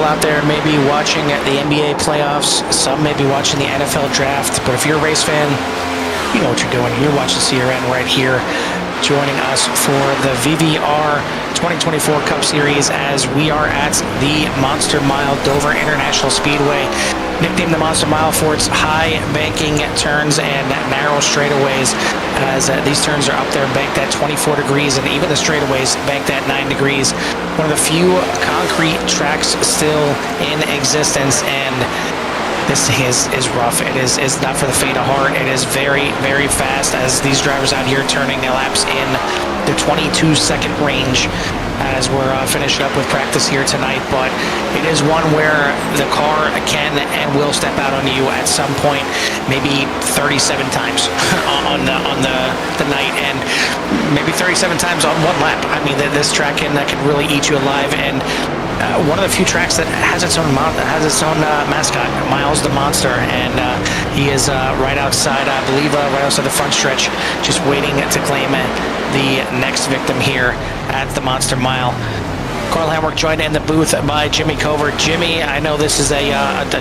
people out there may be watching the NBA playoffs. Some may be watching the NFL draft. But if you're a race fan, you know what you're doing. You're watching CRN right here, joining us for the VVR 2024 Cup Series as we are at the Monster Mile Dover International Speedway. Nicknamed the Monster Mile for its high banking turns and narrow straightaways, as these turns are up there banked at 24 degrees, and even the straightaways banked at 9 degrees. One of the few concrete tracks still in existence, and this thing is rough. It is not for the faint of heart. It is very, very fast as these drivers out here turning their laps in the 22-second range as we're finishing up with practice here tonight. But it is one where the car can and will step out on you at some point, maybe 37 times on the night, and maybe 37 times on one lap. I mean, this track can really eat you alive, and one of the few tracks that has its own mascot, Miles the Monster, and he is right outside, I believe, right outside the front stretch, just waiting to claim the next victim here at the Monster Mile. Carl Hamrick joined in the booth by Jimmy Covert. Jimmy, I know this is a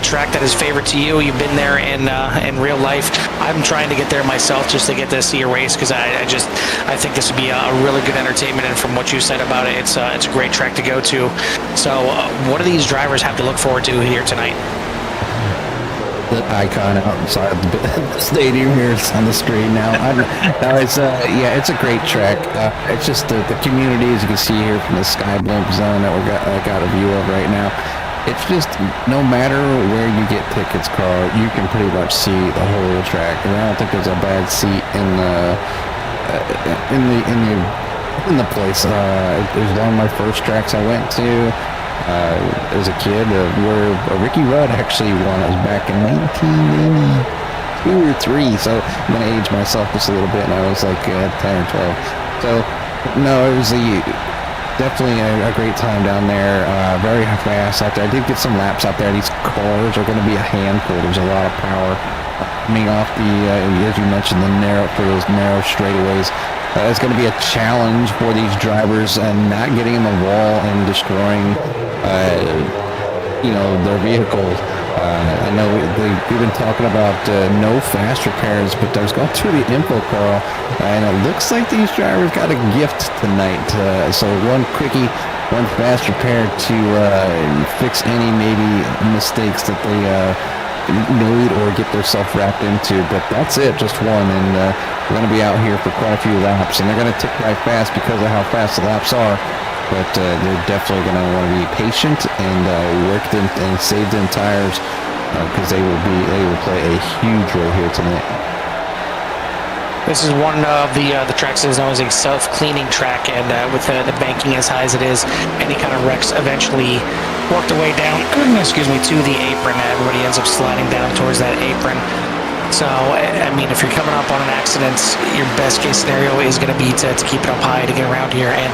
track that is favorite to you. You've been there in real life. I'm trying to get there myself just to get to see a race, because I think this would be a really good entertainment. And from what you said about it, it's a great track to go to. So, what do these drivers have to look forward to here tonight? The icon outside the stadium here on the screen now. It's a great track. It's just the community, as you can see here from the sky blimp zone that I got a view of right now. It's just, no matter where you get tickets, Carl, you can pretty much see the whole track. And I don't think there's a bad seat in the place. It was one of my first tracks I went to as a kid, where Ricky Rudd actually won. It was back in 1992 or 3, so I'm going to age myself just a little bit, and I was like 10 or 12. So, no, it was definitely a great time down there. Very fast out there. I did get some laps out there. These cars are going to be a handful. There's a lot of power coming off as you mentioned, those narrow straightaways. It's going to be a challenge for these drivers and not getting in the wall and destroying, their vehicle. I know we've been talking about no fast repairs, but I was going through the info, Carl, and it looks like these drivers got a gift tonight. So one quickie, one fast repair to fix any maybe mistakes that they need or get themselves wrapped into, but that's it, just one. And we're going to be out here for quite a few laps, and they're going to tick right fast because of how fast the laps are, but they're definitely going to want to be patient and work them and save them tires, because they will play a huge role here tonight. This is one of the tracks that is known as a self-cleaning track, and with the banking as high as it is, any kind of wrecks eventually work their way down, to the apron. Everybody ends up sliding down towards that apron. So, I mean, if you're coming up on an accident, your best case scenario is going to be to keep it up high to get around here, and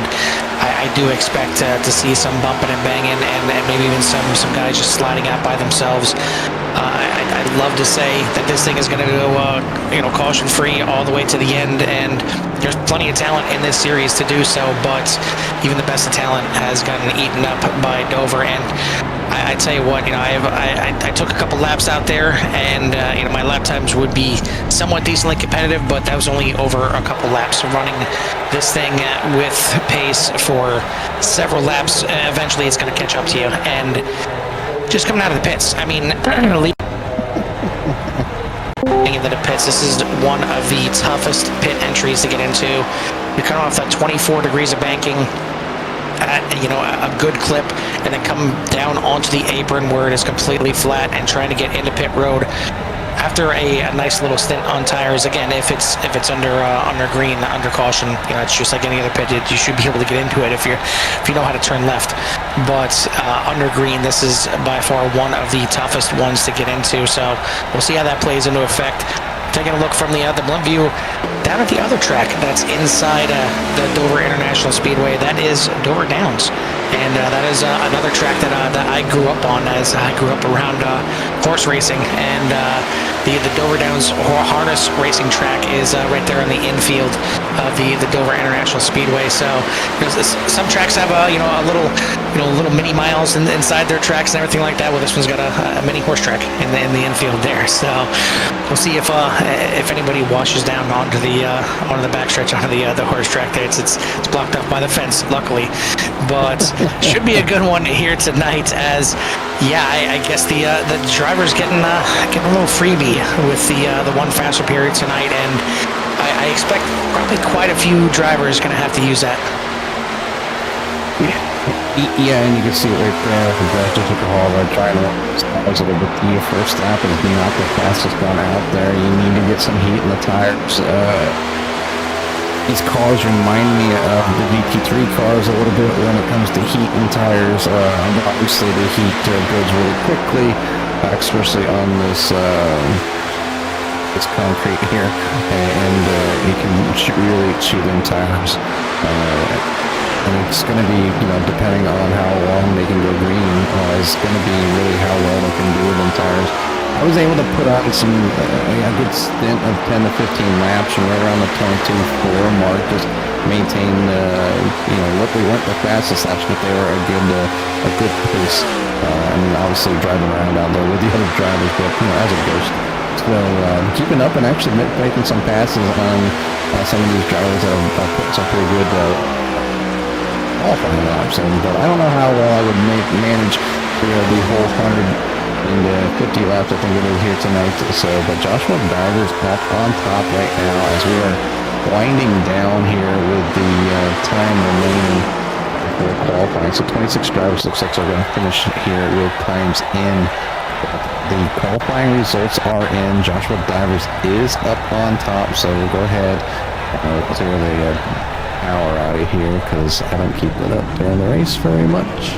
I do expect to see some bumping and banging, and maybe even some guys just sliding out by themselves. I'd love to say that this thing is going to go, caution-free all the way to the end, and there's plenty of talent in this series to do so, but even the best of talent has gotten eaten up by Dover. And I tell you what, I took a couple laps out there, and my lap times would be somewhat decently competitive, but that was only over a couple laps. So running this thing with pace for several laps, eventually it's going to catch up to you. And just coming out of the pits, I mean, into the pits, this is one of the toughest pit entries to get into. You're coming off that 24 degrees of banking at a good clip, and then come down onto the apron where it is completely flat and trying to get into pit road after a nice little stint on tires. Again, if it's under green, under caution, it's just like any other pit. You should be able to get into it if you know how to turn left. But under green, this is by far one of the toughest ones to get into. So we'll see how that plays into effect. Taking a look from the blimp view down at the other track that's inside the Dover International Speedway. That is Dover Downs. And that is another track that I grew up on, as I grew up around horse racing. And the Dover Downs harness racing track is right there on the infield of the Dover International Speedway. So some tracks have a little mini miles inside their tracks and everything like that. Well, this one's got a mini horse track in the infield there. So we'll see if anybody washes down onto the backstretch onto the horse track there. It's blocked off by the fence, luckily, but should be a good one here tonight. As I guess the driver's getting a little freebie with the one faster period tonight, and I expect probably quite a few drivers going to have to use that. Yeah, and you can see it right there. Jessica Hall trying to start a little bit. The first lap is not the fastest one out there. You need to get some heat in the tires. These cars remind me of the GT3 cars a little bit when it comes to heat and tires. Obviously, the heat goes really quickly, especially on this concrete here, and you can really chew them tires. And it's going to be, depending on how long they can go green, is going to be really how well they can do with them tires. I was able to put on a good stint of 10 to 15 laps, and right around the 22.4 mark, just maintain, we weren't the fastest laps, but they were a good pace. Obviously driving around out there with the other drivers, but, as it goes. So, keeping up and actually making some passes on some of these drivers that have put some pretty good qualifying laps in, but I don't know how well I would manage the whole 150 laps I think it is here tonight. So, but Joshua Diver's back on top right now as we are winding down here with the time remaining for qualifying. So 26 drivers looks like they're going to finish here with times in. The qualifying results are in. Joshua Divers is up on top, so we'll go ahead and clear the power out of here because I don't keep it up during the race very much.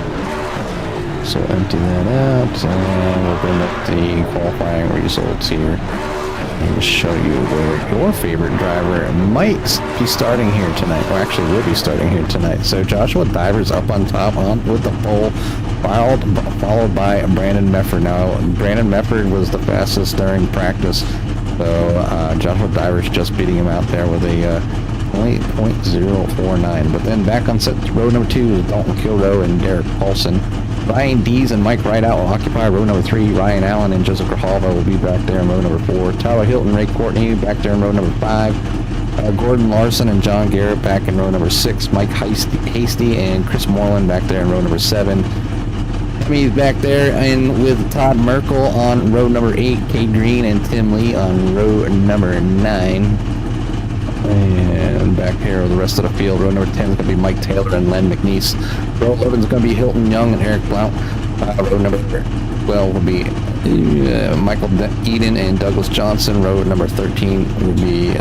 So empty that out, and we'll bring up the qualifying results here and show you where your favorite driver might be starting here tonight, or actually will be starting here tonight. So Joshua Divers up on top with the pole, followed by Brandon Mefford. Now, Brandon Mefford was the fastest during practice, so Joshua Divers just beating him out there with a 0.049. But then back on row number 2 is Dalton Kilroe and Derek Paulson. Ryan Dees and Mike Rideout will occupy row number 3. Ryan Allen and Joseph Grijalva will be back there in row number 4. Tyler Hilton, Ray Courtney back there in row number 5. Gordon Larson and John Garrett back in row number 6. Mike Hasty and Chris Moreland back there in row number 7. He's back there and with Todd Merkel on row number 8. Cade Green and Tim Lee on row number 9. And back here with the rest of the field, row number 10 is going to be Mike Taylor and Len McNeese. Row 11 is going to be Hilton Young and Eric Blount. Row number 12 will be Michael Eden and Douglas Johnson. Row number 13 will be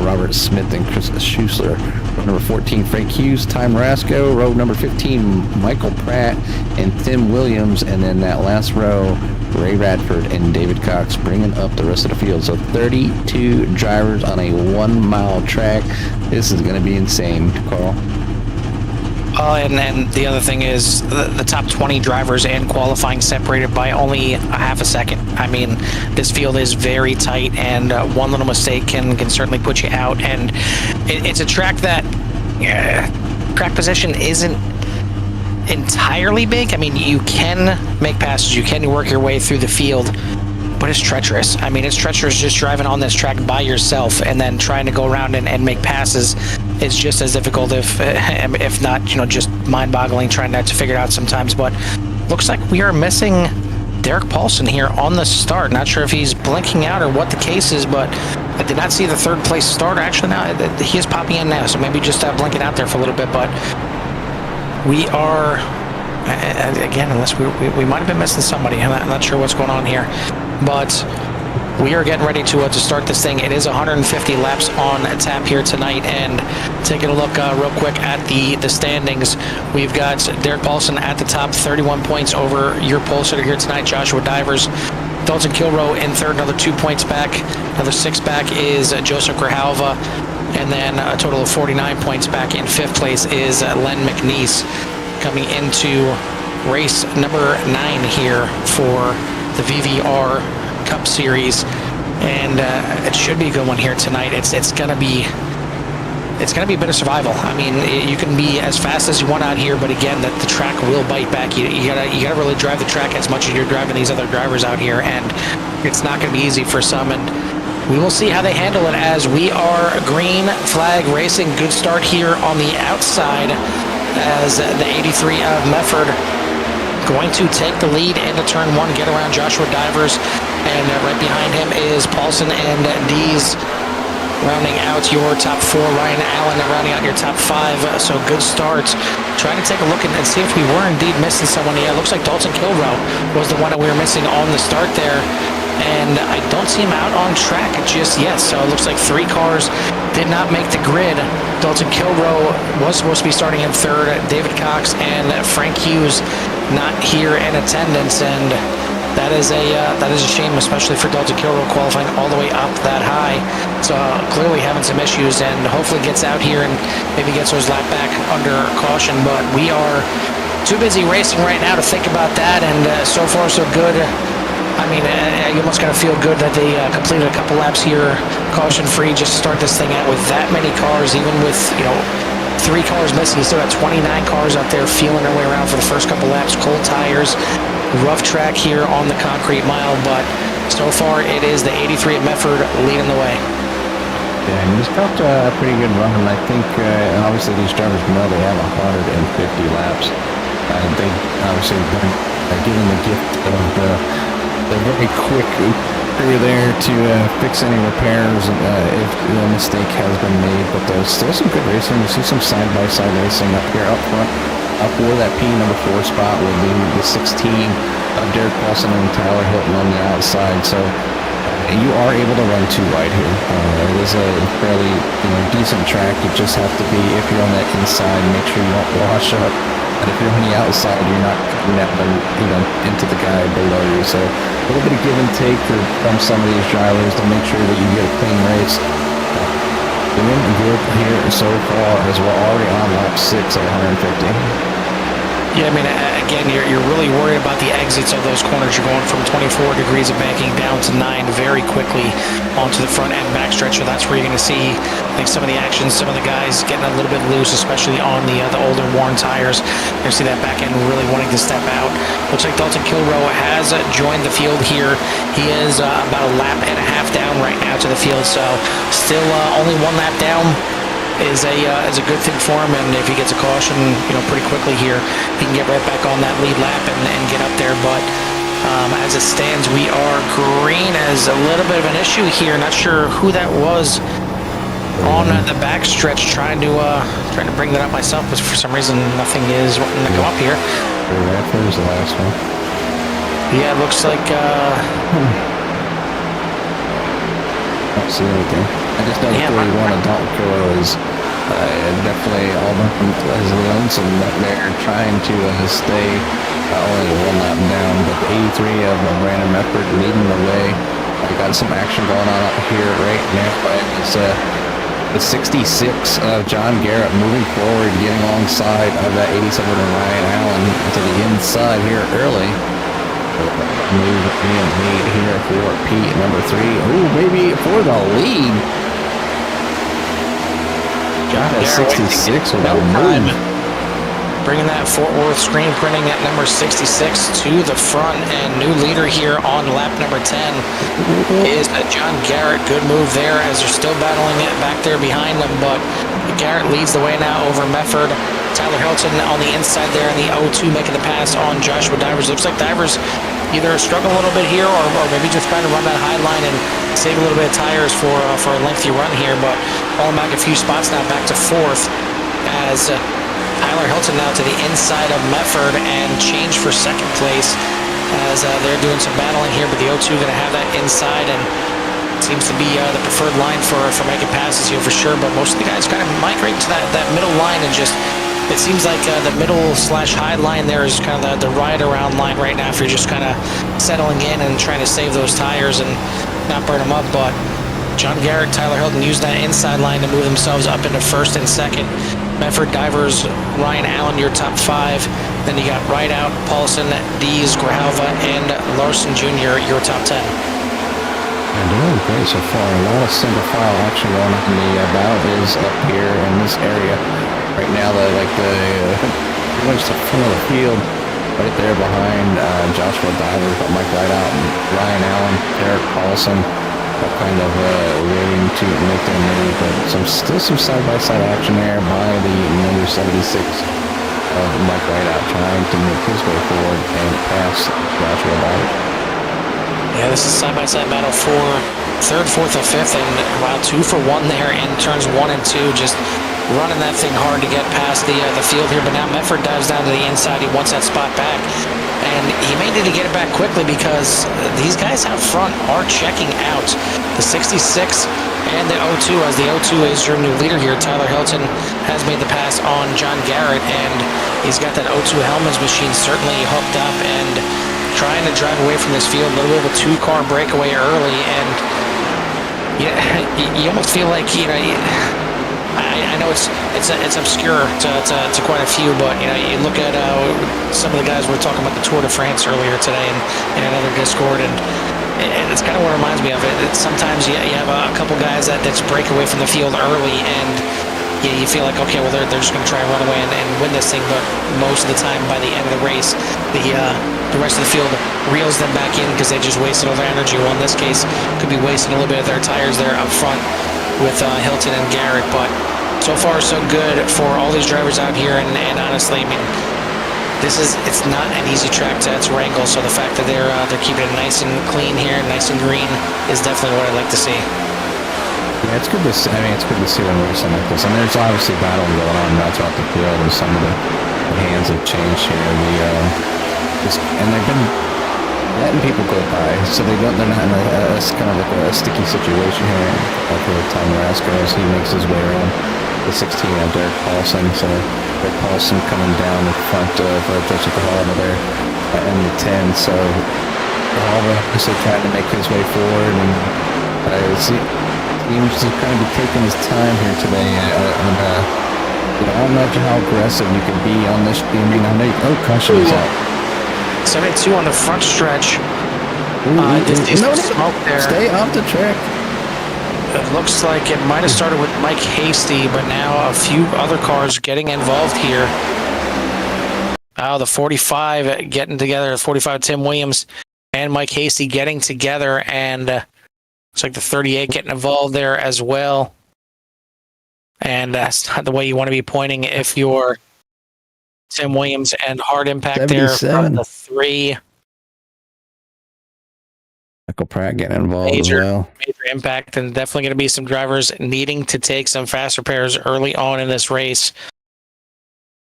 Robert Smith and Chris Schuessler. Row number 14, Frank Hughes, Ty Marasco. Row number 15, Michael Pratt and Tim Williams. And then that last row, Ray Radford and David Cox bringing up the rest of the field. So 32 drivers on a 1-mile track. This is going to be insane, Carl. And then the other thing is the top 20 drivers and qualifying separated by only a half a second. I mean, this field is very tight, and one little mistake can certainly put you out. And it's a track that track position isn't entirely big. I mean, you can make passes, you can work your way through the field, but it's treacherous. I mean, it's treacherous just driving on this track by yourself, and then trying to go around and make passes is just as difficult, if not, just mind-boggling, trying not to figure it out sometimes. But looks like we are missing Derek Paulson here on the start. Not sure if he's blinking out or what the case is, but I did not see the third place starter. Actually, now he is popping in now, so maybe just blinking out there for a little bit. But we are, again, unless we might have been missing somebody. I'm not sure what's going on here, but we are getting ready to start this thing. It is 150 laps on tap here tonight, and taking a look real quick at the standings, we've got Derek Paulson at the top, 31 points over your pole sitter here tonight, Joshua Divers. Dalton Kilroe in third, another 2 points back. Another 6 back is Joseph Grijalva, and then a total of 49 points back in fifth place is Len McNeese. coming into race number 9 here for the VVR Cup Series, and it should be a good one here tonight. It's gonna be a bit of survival. I mean, you can be as fast as you want out here, but again, that the track will bite back. You gotta really drive the track as much as you're driving these other drivers out here, and it's not gonna be easy for some. And we will see how they handle it as we are green flag racing. Good start here on the outside as the 83 of Mefford going to take the lead into turn 1, get around Joshua Divers, and right behind him is Paulson and Dees. Rounding out your top 4, Ryan Allen rounding out your top 5. So good start. Trying to take a look and see if we were indeed missing someone. Yeah, it looks like Dalton Kilrow was the one that we were missing on the start there. And I don't see him out on track just yet. So it looks like 3 cars did not make the grid. Dalton Kilrow was supposed to be starting in 3rd. David Cox and Frank Hughes not here in attendance. And that is a shame, especially for Dalton Kilrow qualifying all the way up that high. So clearly having some issues, and hopefully gets out here and maybe gets those lap back under caution. But we are too busy racing right now to think about that, and so far so good. I mean, you almost gotta feel good that they completed a couple laps here caution free just to start this thing out with that many cars, even with 3 cars missing. You still got 29 cars out there feeling their way around for the first couple laps. Cold tires. Rough track here on the concrete mile, but so far it is the 83 at Mefford leading the way. Yeah, and he's got a pretty good run, and I think obviously these drivers know they have 150 laps. They obviously been given the gift of the very quick crew there to fix any repairs if a mistake has been made. But there's still some good racing. You see some side-by-side racing up here up front. For that P number 4 spot will be the 16 of Derek Paulson and Tyler Hilton on the outside. So you are able to run 2 wide here. It is a fairly decent track. You just have to be, if you're on that inside, make sure you don't wash up. And if you're on the outside, you're not cutting that into the guy below you. So a little bit of give and take from some of these drivers to make sure that you get a clean race. Doing good here so far as we're already on lap 6 at 150. Yeah, I mean, again, you're really worried about the exits of those corners. You're going from 24 degrees of banking down to 9 very quickly onto the front end backstretch. So that's where you're going to see, I think, some of the action, some of the guys getting a little bit loose, especially on the older worn tires. You're going to see that back end really wanting to step out. Looks like Dalton Kilrow has joined the field here. He is about a lap and a half down right now to the field, so still only 1 lap down. Is a good thing for him, and if he gets a caution, pretty quickly here, he can get right back on that lead lap and get up there. But as it stands, we are green as a little bit of an issue here. Not sure who that was on the backstretch. Trying to bring that up myself, but for some reason nothing is wanting to come up here. That was the last one. Yeah, it looks like. Don't see anything. I just know 31 of Dalton Kilrow is definitely all as lonesome that they're trying to stay only 1 lap down, but the 83 of Brandon Mefford leading the way. I got some action going on up here right now, but it's the 66 of John Garrett moving forward, getting alongside of that 87 of Ryan Allen to the inside here early. Move in lead here for Pete number 3. Ooh, maybe for the lead. Got a 66 with a move. Bringing that Fort Worth screen printing at number 66 to the front, and new leader here on lap number 10 is John Garrett. Good move there as they're still battling it back there behind them, but Garrett leads the way now over Mefford. Tyler Hilton on the inside there in the 0-2 making the pass on Joshua Divers. Looks like Divers either struggle a little bit here or maybe just trying to run that high line and save a little bit of tires for a lengthy run here, but falling back a few spots now back to 4th as Tyler Hilton now to the inside of Mefford and change for 2nd place as they're doing some battling here, but the 0-2 going to have that inside, and seems to be the preferred line for making passes here for sure, but most of the guys kind of migrate to that middle line, and just it seems like the middle/high line there is kind of the ride around line right now if you're just kind of settling in and trying to save those tires and not burn them up. But John Garrett, Tyler Hilton used that inside line to move themselves up into 1st and 2nd. Medford Divers, Ryan Allen, your top 5. Then you got Rideout, Paulson, Dees, Grijalva, and Larson Jr., your top 10. And doing great so far. A lot of single file action going on. The bow is up here in this area. Right now, pretty much the front of the field, right there behind Joshua Diver, Mike Rideout, and Ryan Allen, Derek Paulson, are kind of waiting to make their move. But still some side-by-side action there by the number 76 of Mike Rideout, trying to make his way forward and pass Joshua Diver. Yeah, this is side-by-side battle for 3rd, 4th, and 5th, and wow, 2 for 1 there in turns 1 and 2, just running that thing hard to get past the field here. But now Medford dives down to the inside. He wants that spot back, and he may need to get it back quickly because these guys out front are checking out. The 66 and the 02, as the 02 is your new leader here. Tyler Hilton has made the pass on John Garrett, and he's got that 02 Hellman's machine certainly hooked up and trying to drive away from this field. A little bit of a 2-car breakaway early, and you almost feel like, I know it's obscure to quite a few, but you look at some of the guys we were talking about the Tour de France earlier today in another Discord, and it's kind of what it reminds me of it. Sometimes you have a couple guys that just break away from the field early, and you feel like, okay, well, they're just going to try and run away and win this thing, but most of the time, by the end of the race, the rest of the field reels them back in because they just wasted all their energy. Well, in this case, could be wasting a little bit of their tires there up front with Hilton and Garrett, but so far so good for all these drivers out here, and honestly, I mean, it's not an easy track to wrangle, so the fact that they're keeping it nice and clean here, nice and green, is definitely what I'd like to see. Yeah, it's good to see. It's good to see them racing like this. And there's obviously battle going on now throughout the field, and some of the hands have changed here. And they've been letting people go by, so they're not in a kind of like a sticky situation here. Like with Tom Rasko as he makes his way around the 16 of Derek Paulson. So Derek Paulson coming down in front of Joseph Grijalva there in the 10. So Grijalva is trying to make his way forward, and seems to kind of be taking his time here today. I don't know how aggressive you can be on this. Caution is out. 72 on the front stretch. Smoke there. Stay off the track. It looks like it might have started with Mike Hasty, but now a few other cars getting involved here. The 45 getting together. 45 Tim Williams and Mike Hasty getting together, and looks like the 38 getting involved there as well. And that's not the way you want to be pointing if you're Tim Williams, and hard impact there from the 3. Michael Pratt getting involved as well. Major impact, and definitely going to be some drivers needing to take some fast repairs early on in this race,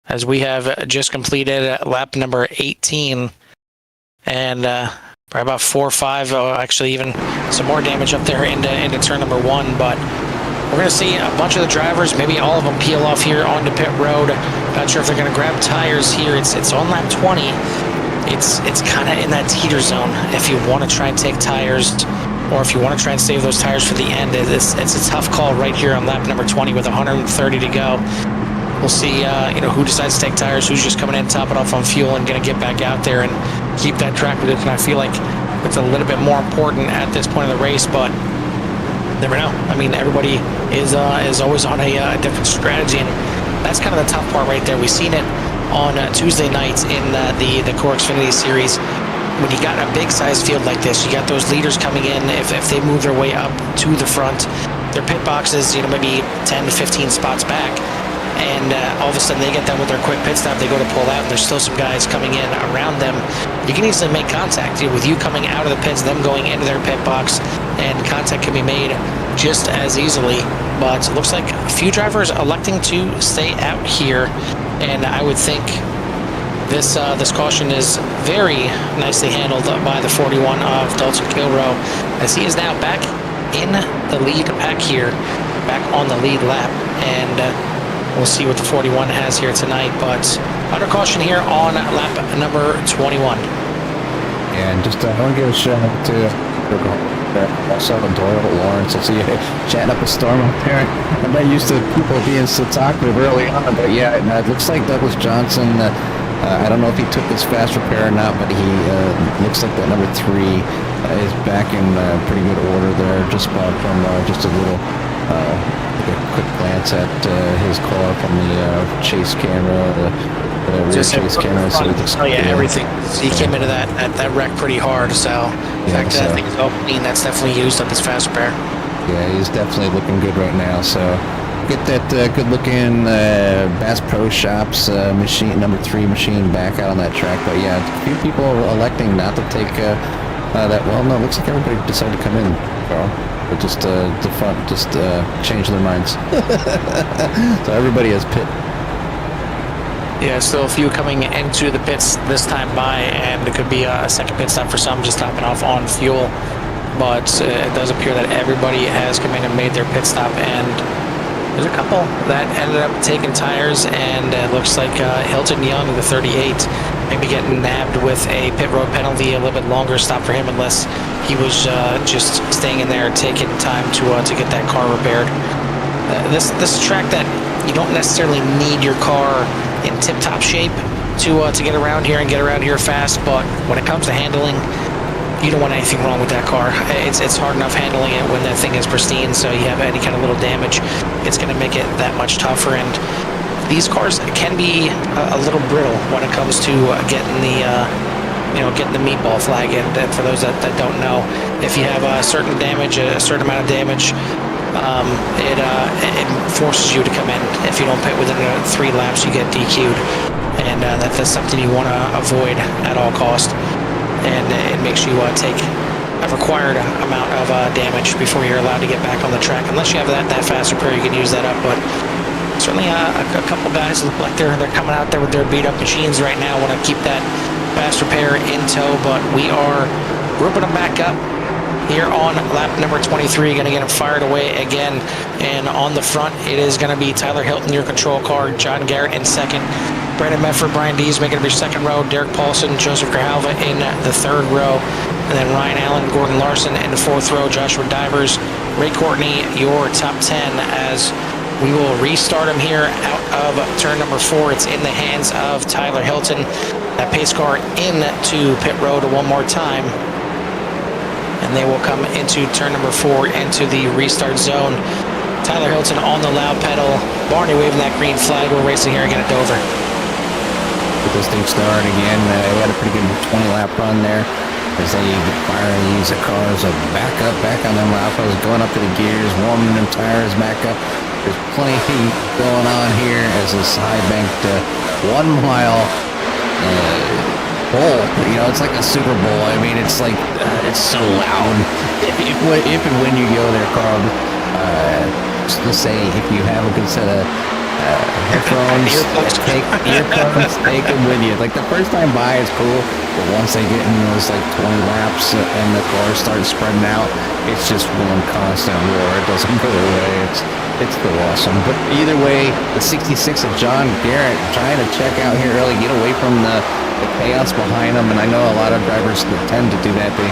as we have just completed lap number 18, and probably about 4 or 5, actually even some more damage up there into turn number 1, but we're going to see a bunch of the drivers, maybe all of them, peel off here onto pit road. Not sure if they're going to grab tires here. It's on lap 20. It's kind of in that teeter zone if you want to try and take tires, or if you want to try and save those tires for the end. It's a tough call right here on lap number 20 with 130 to go. We'll see who decides to take tires, who's just coming in, top it off on fuel, and going to get back out there and keep that track position. I feel like it's a little bit more important at this point of the race, but never know. I mean, everybody is always on a different strategy, and that's kind of the tough part right there. We've seen it on Tuesday nights in the Core Xfinity Series. When you got a big size field like this, you got those leaders coming in. If they move their way up to the front, their pit boxes, maybe 10 to 15 spots back, and all of a sudden they get done with their quick pit stop, they go to pull out, and there's still some guys coming in around them. You can easily make contact with you coming out of the pits, them going into their pit box, and contact can be made just as easily. But it looks like a few drivers electing to stay out here, and I would think this caution is very nicely handled by the 41 of Dalton Kilrow, as he is now back in the lead pack here, back on the lead lap, and we'll see what the 41 has here tonight. But under caution here on lap number 21. And just I want to give a shout out to Also, Doyle Lawrence. I see you chatting up a storm up there. I'm not used to people being so talkative early on, but yeah, it looks like Douglas Johnson. I don't know if he took his fast repair or not, but he looks like that number 3 is back in pretty good order there. Just from just a little like a quick glance at his car from the chase camera, the rear chase camera. So everything. He came into that wreck pretty hard. So the fact that thing is all clean, that's definitely used up his fast repair. Yeah, he's definitely looking good right now. So get that good-looking Bass Pro Shops machine, number 3 machine, back out on that track. But yeah, a few people are electing not to take that. Well, no, it looks like everybody decided to come in, Carl. But just the front just changed their minds. So everybody has pit. Yeah, still a few coming into the pits this time by, and it could be a second pit stop for some, just topping off on fuel. But it does appear that everybody has come in and made their pit stop, and there's a couple that ended up taking tires, and it looks like Hilton Young, the 38, maybe getting nabbed with a pit road penalty, a little bit longer stop for him, unless he was just staying in there, taking time to get that car repaired. This track that you don't necessarily need your car in tip-top shape to get around here and get around here fast, but when it comes to handling, you don't want anything wrong with that car. It's hard enough handling it when that thing is pristine, so you have any kind of little damage, it's going to make it that much tougher. And these cars can be a little brittle when it comes to getting the meatball flag in. And for those that don't know, if you have a certain damage, a certain amount of damage, it forces you to come in. If you don't pit within 3 laps, you get DQ'd, and that's something you want to avoid at all costs. And it makes you take a required amount of damage before you're allowed to get back on the track. Unless you have that fast repair, you can use that up. But certainly a couple guys look like they're coming out there with their beat up machines right now. Want to keep that fast repair in tow, but we are grouping them back up here on lap number 23. Going to get them fired away again. And on the front, it is going to be Tyler Hilton, your control car, John Garrett in second, Brandon Medford, Brian Dees making up your second row, Derek Paulson, Joseph Grijalva in the third row, and then Ryan Allen, Gordon Larson in the fourth row, Joshua Divers, Ray Courtney, your top 10, as we will restart him here out of turn number 4. It's in the hands of Tyler Hilton. That pace car into pit road one more time, and they will come into turn number 4 into the restart zone. Tyler Hilton on the loud pedal, Barney waving that green flag. We're racing here again at Dover. Get this thing started again. We had a pretty good 20-lap run there as they finally use the cars back on them Alphas, going up to the gears, warming them tires back up. There's plenty going on here as this high-banked 1 mile bowl. It's like a Super Bowl. I mean, it's like it's so loud. If and when you go there, Carl, just say if you have a good set of headphones, take earphones, take them with you. Like the first time by is cool, but once they get in those like 20 laps and the cars start spreading out, it's just one constant roar. It doesn't go away. It's still awesome. But either way, the 66 of John Garrett trying to check out here early, get away from the chaos behind them. And I know a lot of drivers tend to do that. They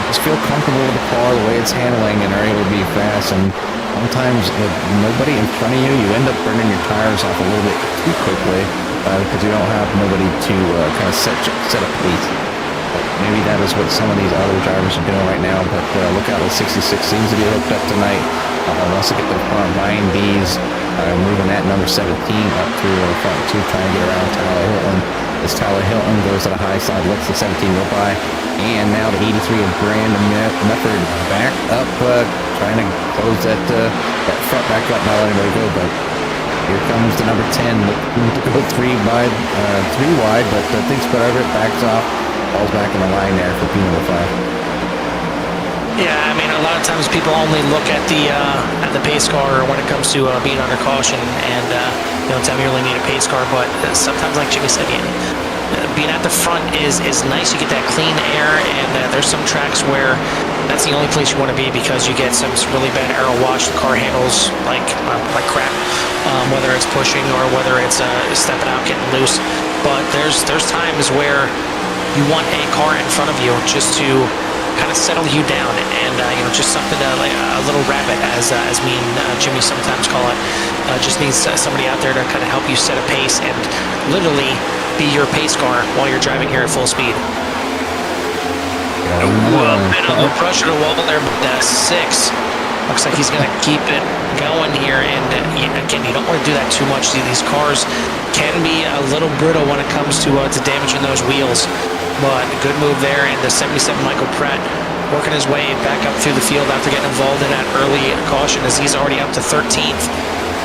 just feel comfortable with the car, the way it's handling, and are able to be fast. And sometimes with nobody in front of you, you end up burning your tires off a little bit too quickly because you don't have nobody to kind of set a pace. Maybe that is what some of these other drivers are doing right now. But look out, the 66 seems to be hooked up tonight. Wants to get the front Ryan Dees, moving that number 17 up through the front 2, trying to get around Tyler Hilton. As Tyler Hilton goes to the high side, lets the 17 go by. And now the 83 of Brandon Medford back up, trying to close that front back up, not letting anybody go. But here comes the number 10, looking to go 3 wide, but thinks better of it, backs off, falls back in the line there for P number 5. Yeah, I mean, a lot of times people only look at the pace car when it comes to being under caution, and tell me you really need a pace car. But sometimes, like Jimmy said, being at the front is nice. You get that clean air, and there's some tracks where that's the only place you want to be because you get some really bad aero wash. The car handles like crap, whether it's pushing or whether it's stepping out, getting loose. But there's times where you want a car in front of you just to kind of settle you down, and just something like a little rabbit, as me and Jimmy sometimes call it. Just needs somebody out there to kind of help you set a pace and literally be your pace car while you're driving here at full speed. Bit of a pressure to wall there, but 6. Looks like he's going to keep it going here. And again, you don't want to do that too much. These cars can be a little brittle when it comes to damaging those wheels. But good move there. And the 77 Michael Pratt working his way back up through the field after getting involved in that early caution, as he's already up to 13th.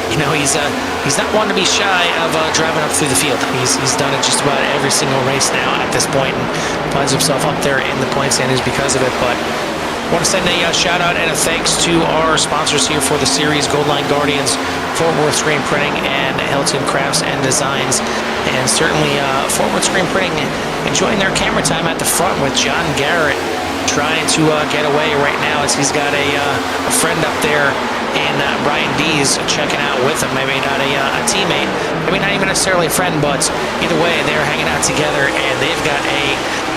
You know, he's not one to be shy of driving up through the field. He's done it just about every single race now at this point, and finds himself up there in the point standings because of it. But I want to send a shout out and a thanks to our sponsors here for the series, Goldline Guardians, Fort Worth Screen Printing, and Hilton Crafts and Designs. And certainly Fort Worth Screen Printing enjoying their camera time at the front with John Garrett trying to get away right now, as he's got a friend up there and Brian Dees checking out with him. Maybe not a teammate, maybe not even necessarily a friend, but either way, they're hanging out together, and they've got a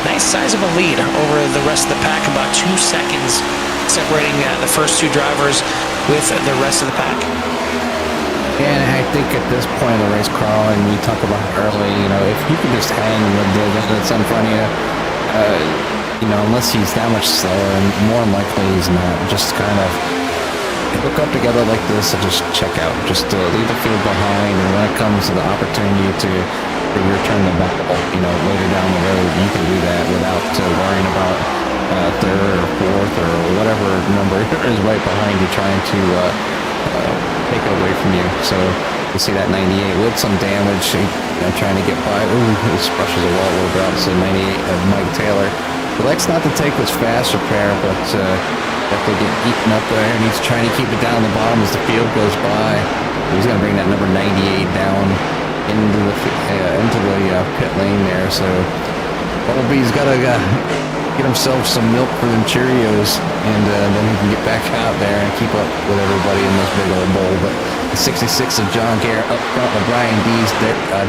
nice sizable lead over the rest of the pack, about 2 seconds separating the first 2 drivers with the rest of the pack. And I think at this point of the race, Carl, and we talk about early, you know, if you can just hang with the guy that's in front of you, unless he's that much slower, and more than likely he's not, just kind of hook up together like this and just check out. Just leave the field behind, and when it comes to the opportunity to return the ball, later down the road, you can do that without worrying about third or fourth or whatever number is right behind you trying to take it away from you. So you see that 98 with some damage, trying to get by. Ooh, this brushes the wall a little bit. Obviously 98 of Mike Taylor. He likes not to take this fast repair, but definitely get eaten up there, and he's trying to keep it down the bottom as the field goes by. He's going to bring that number 98 down into the pit lane there. So Bumblebee's got to get himself some milk for them Cheerios, and then he can get back out there and keep up with everybody in this big old bowl. But the 66 of John Garrett up front with Brian Dees,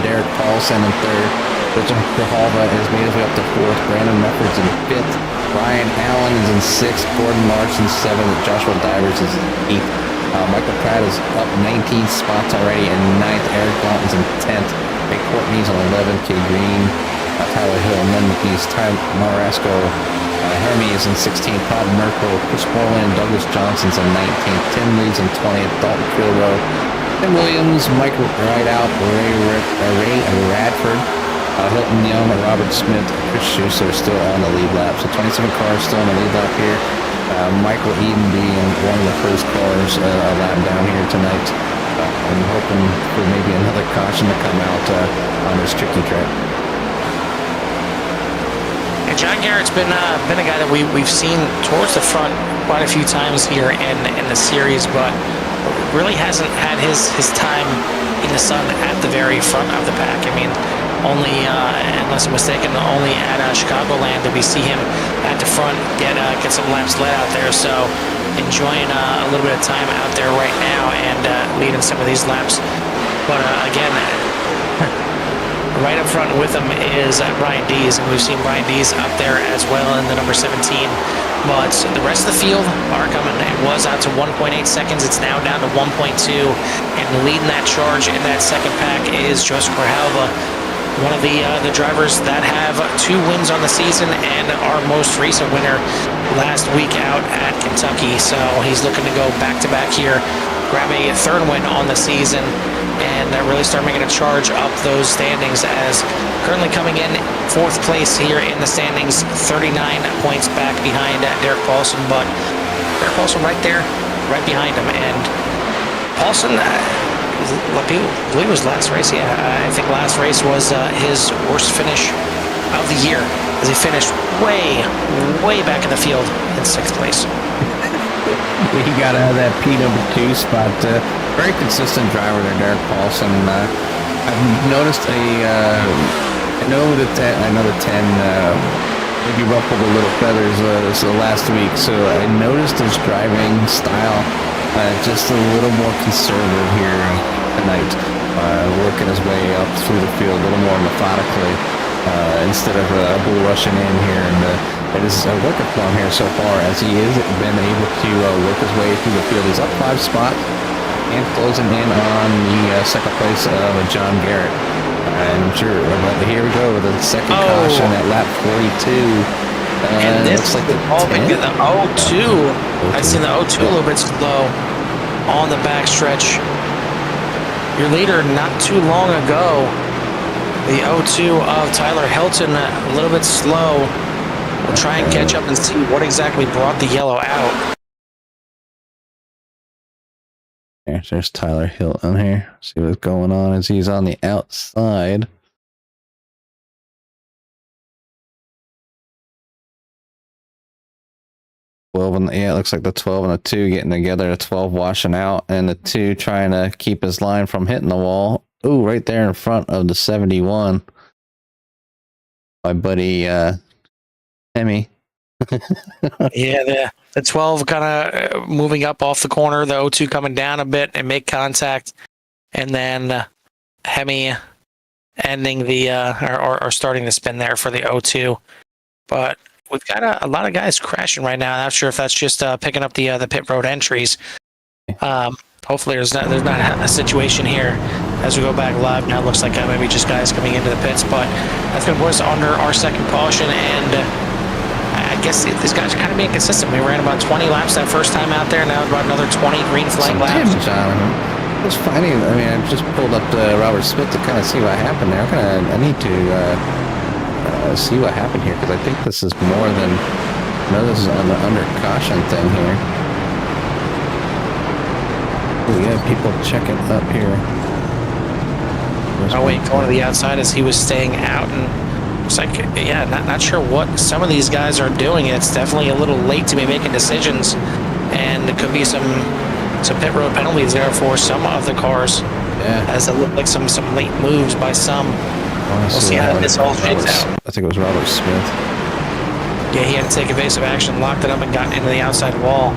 Derek Paulson in third. Richard Grijalva has made his way up to 4th. Brandon Mefford's in 5th. Brian Allen is in 6th. Gordon Larson 7th. Joshua Divers is in 8th. Michael Pratt is up 19 spots already in 9th. Eric Dalton's in 10th. Ray Courtney's on 11th. Kay Green, Tyler Hill, and then McNeese. Ty Marasco, Hermie is in 16th. Todd Merkel, Chris Borland, Douglas Johnson's in 19th. Tim Lee's in 20th. Dalton Kilrow, Tim Williams, Michael Rideout, Ray Radford, Hilton Young, and Robert Smith, Chris Schuster are still on the lead lap. So 27 cars still on the lead lap here. Michael Eden being one of the first cars a lap down here tonight. I'm hoping for maybe another caution to come out on this tricky track. And John Garrett's been a guy that we've seen towards the front quite a few times here in the series, but really hasn't had his time in the sun at the very front of the pack. I mean, only, unless I'm mistaken, only at Chicagoland did we see him at the front get some laps led out there. So enjoying a little bit of time out there right now and leading some of these laps. But again, right up front with him is Brian Dees, and we've seen Brian Dees up there as well in the number 17. But the rest of the field are coming. It was out to 1.8 seconds. It's now down to 1.2. And leading that charge in that second pack is Joseph Grijalva, one of the drivers that have 2 wins on the season, and our most recent winner last week out at Kentucky. So he's looking to go back-to-back here, grab a 3rd win on the season, and really start making a charge up those standings, as currently coming in 4th place here in the standings, 39 points back behind Derek Paulson. But Derek Paulson right there, right behind him. And Paulson, I believe it was last race. Yeah, I think last race was his worst finish of the year, as he finished way back in the field in 6th place. He got out of that P2 spot. Very consistent driver there, Derek Paulson. I've noticed I know the 10 maybe ruffled a little feathers last week, so I noticed his driving style just a little more conservative here tonight, working his way up through the field a little more methodically, instead of bull rushing in here and It is working for him here so far, as he has been able to work his way through the field. He's up 5 spots and closing in on the second place of John Garrett. And sure, but here we go with the second caution at lap 42. And this looks like the O2. I've seen the O2 a little bit slow on the backstretch. Your leader not too long ago, the O2 of Tyler Hilton, a little bit slow. We'll try and catch up and see what exactly brought the yellow out. There's Tyler Hilton here. See what's going on as he's on the outside. Yeah, it looks like the 12 and the 2 getting together. The 12 washing out, and the 2 trying to keep his line from hitting the wall. Ooh, right there in front of the 71. My buddy Emmy. Yeah, the 12 kind of moving up off the corner, the O2 coming down a bit and make contact, and then Hemi ending the or starting to spin there for the O2. But we've got a lot of guys crashing right now. I'm not sure if that's just picking up the pit road entries. Hopefully there's not a situation here as we go back live. Now it looks like maybe just guys coming into the pits, but that's going to put us under our second caution, and I guess these guys are kind of being consistent. We ran about 20 laps that first time out there. Now about another 20 green flag laps. It was funny. I mean, I just pulled up Robert Smith to kind of see what happened there. I need to see what happened here, because I think this is more than. No, this is on the under caution thing here. We have people checking up here. Oh wait, going to the outside as he was staying out, and it's like, yeah, not sure what some of these guys are doing. It's definitely a little late to be making decisions, and there could be some pit road penalties there for some of the cars. Yeah, as it looked like some late moves by some. We'll see how this all shakes out. I think it was Robert Smith. Yeah, he had to take evasive action, locked it up, and got into the outside wall.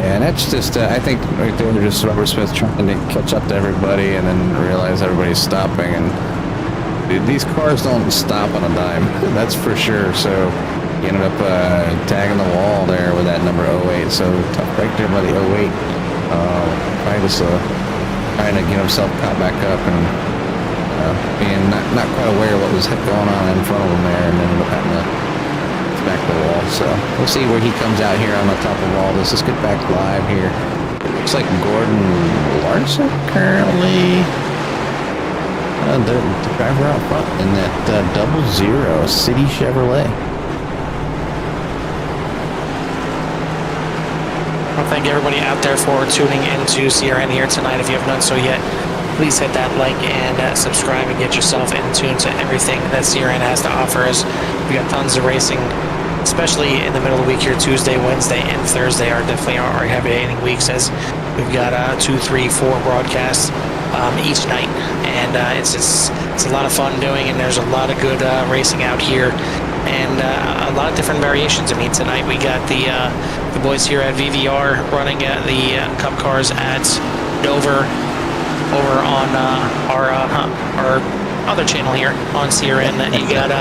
Yeah, and that's just, I think right there, just Robert Smith trying to catch up to everybody and then realize everybody's stopping. And dude, these cars don't stop on a dime, that's for sure. So he ended up tagging the wall there with that number 08. So tough break there by the 08. Probably just trying to get himself caught back up and being not quite aware of what was going on in front of him there, and ended up having to back the wall. So we'll see where he comes out here on the top of all this. Let's get back live here. Looks like Gordon Larson currently the driver out front in that 00 City Chevrolet. Well, thank everybody out there for tuning into CRN here tonight. If you haven't done so yet, please hit that like and subscribe and get yourself in tune to everything that CRN has to offer us. We got tons of racing, especially in the middle of the week here. Tuesday, Wednesday, and Thursday are definitely our heavy hitting weeks, as we've got 2, 3, 4 broadcasts each night, and it's a lot of fun doing, and there's a lot of good racing out here, and a lot of different variations. I mean, tonight we got the boys here at VVR running the Cup cars at Dover over on our other channel here on CRN. You got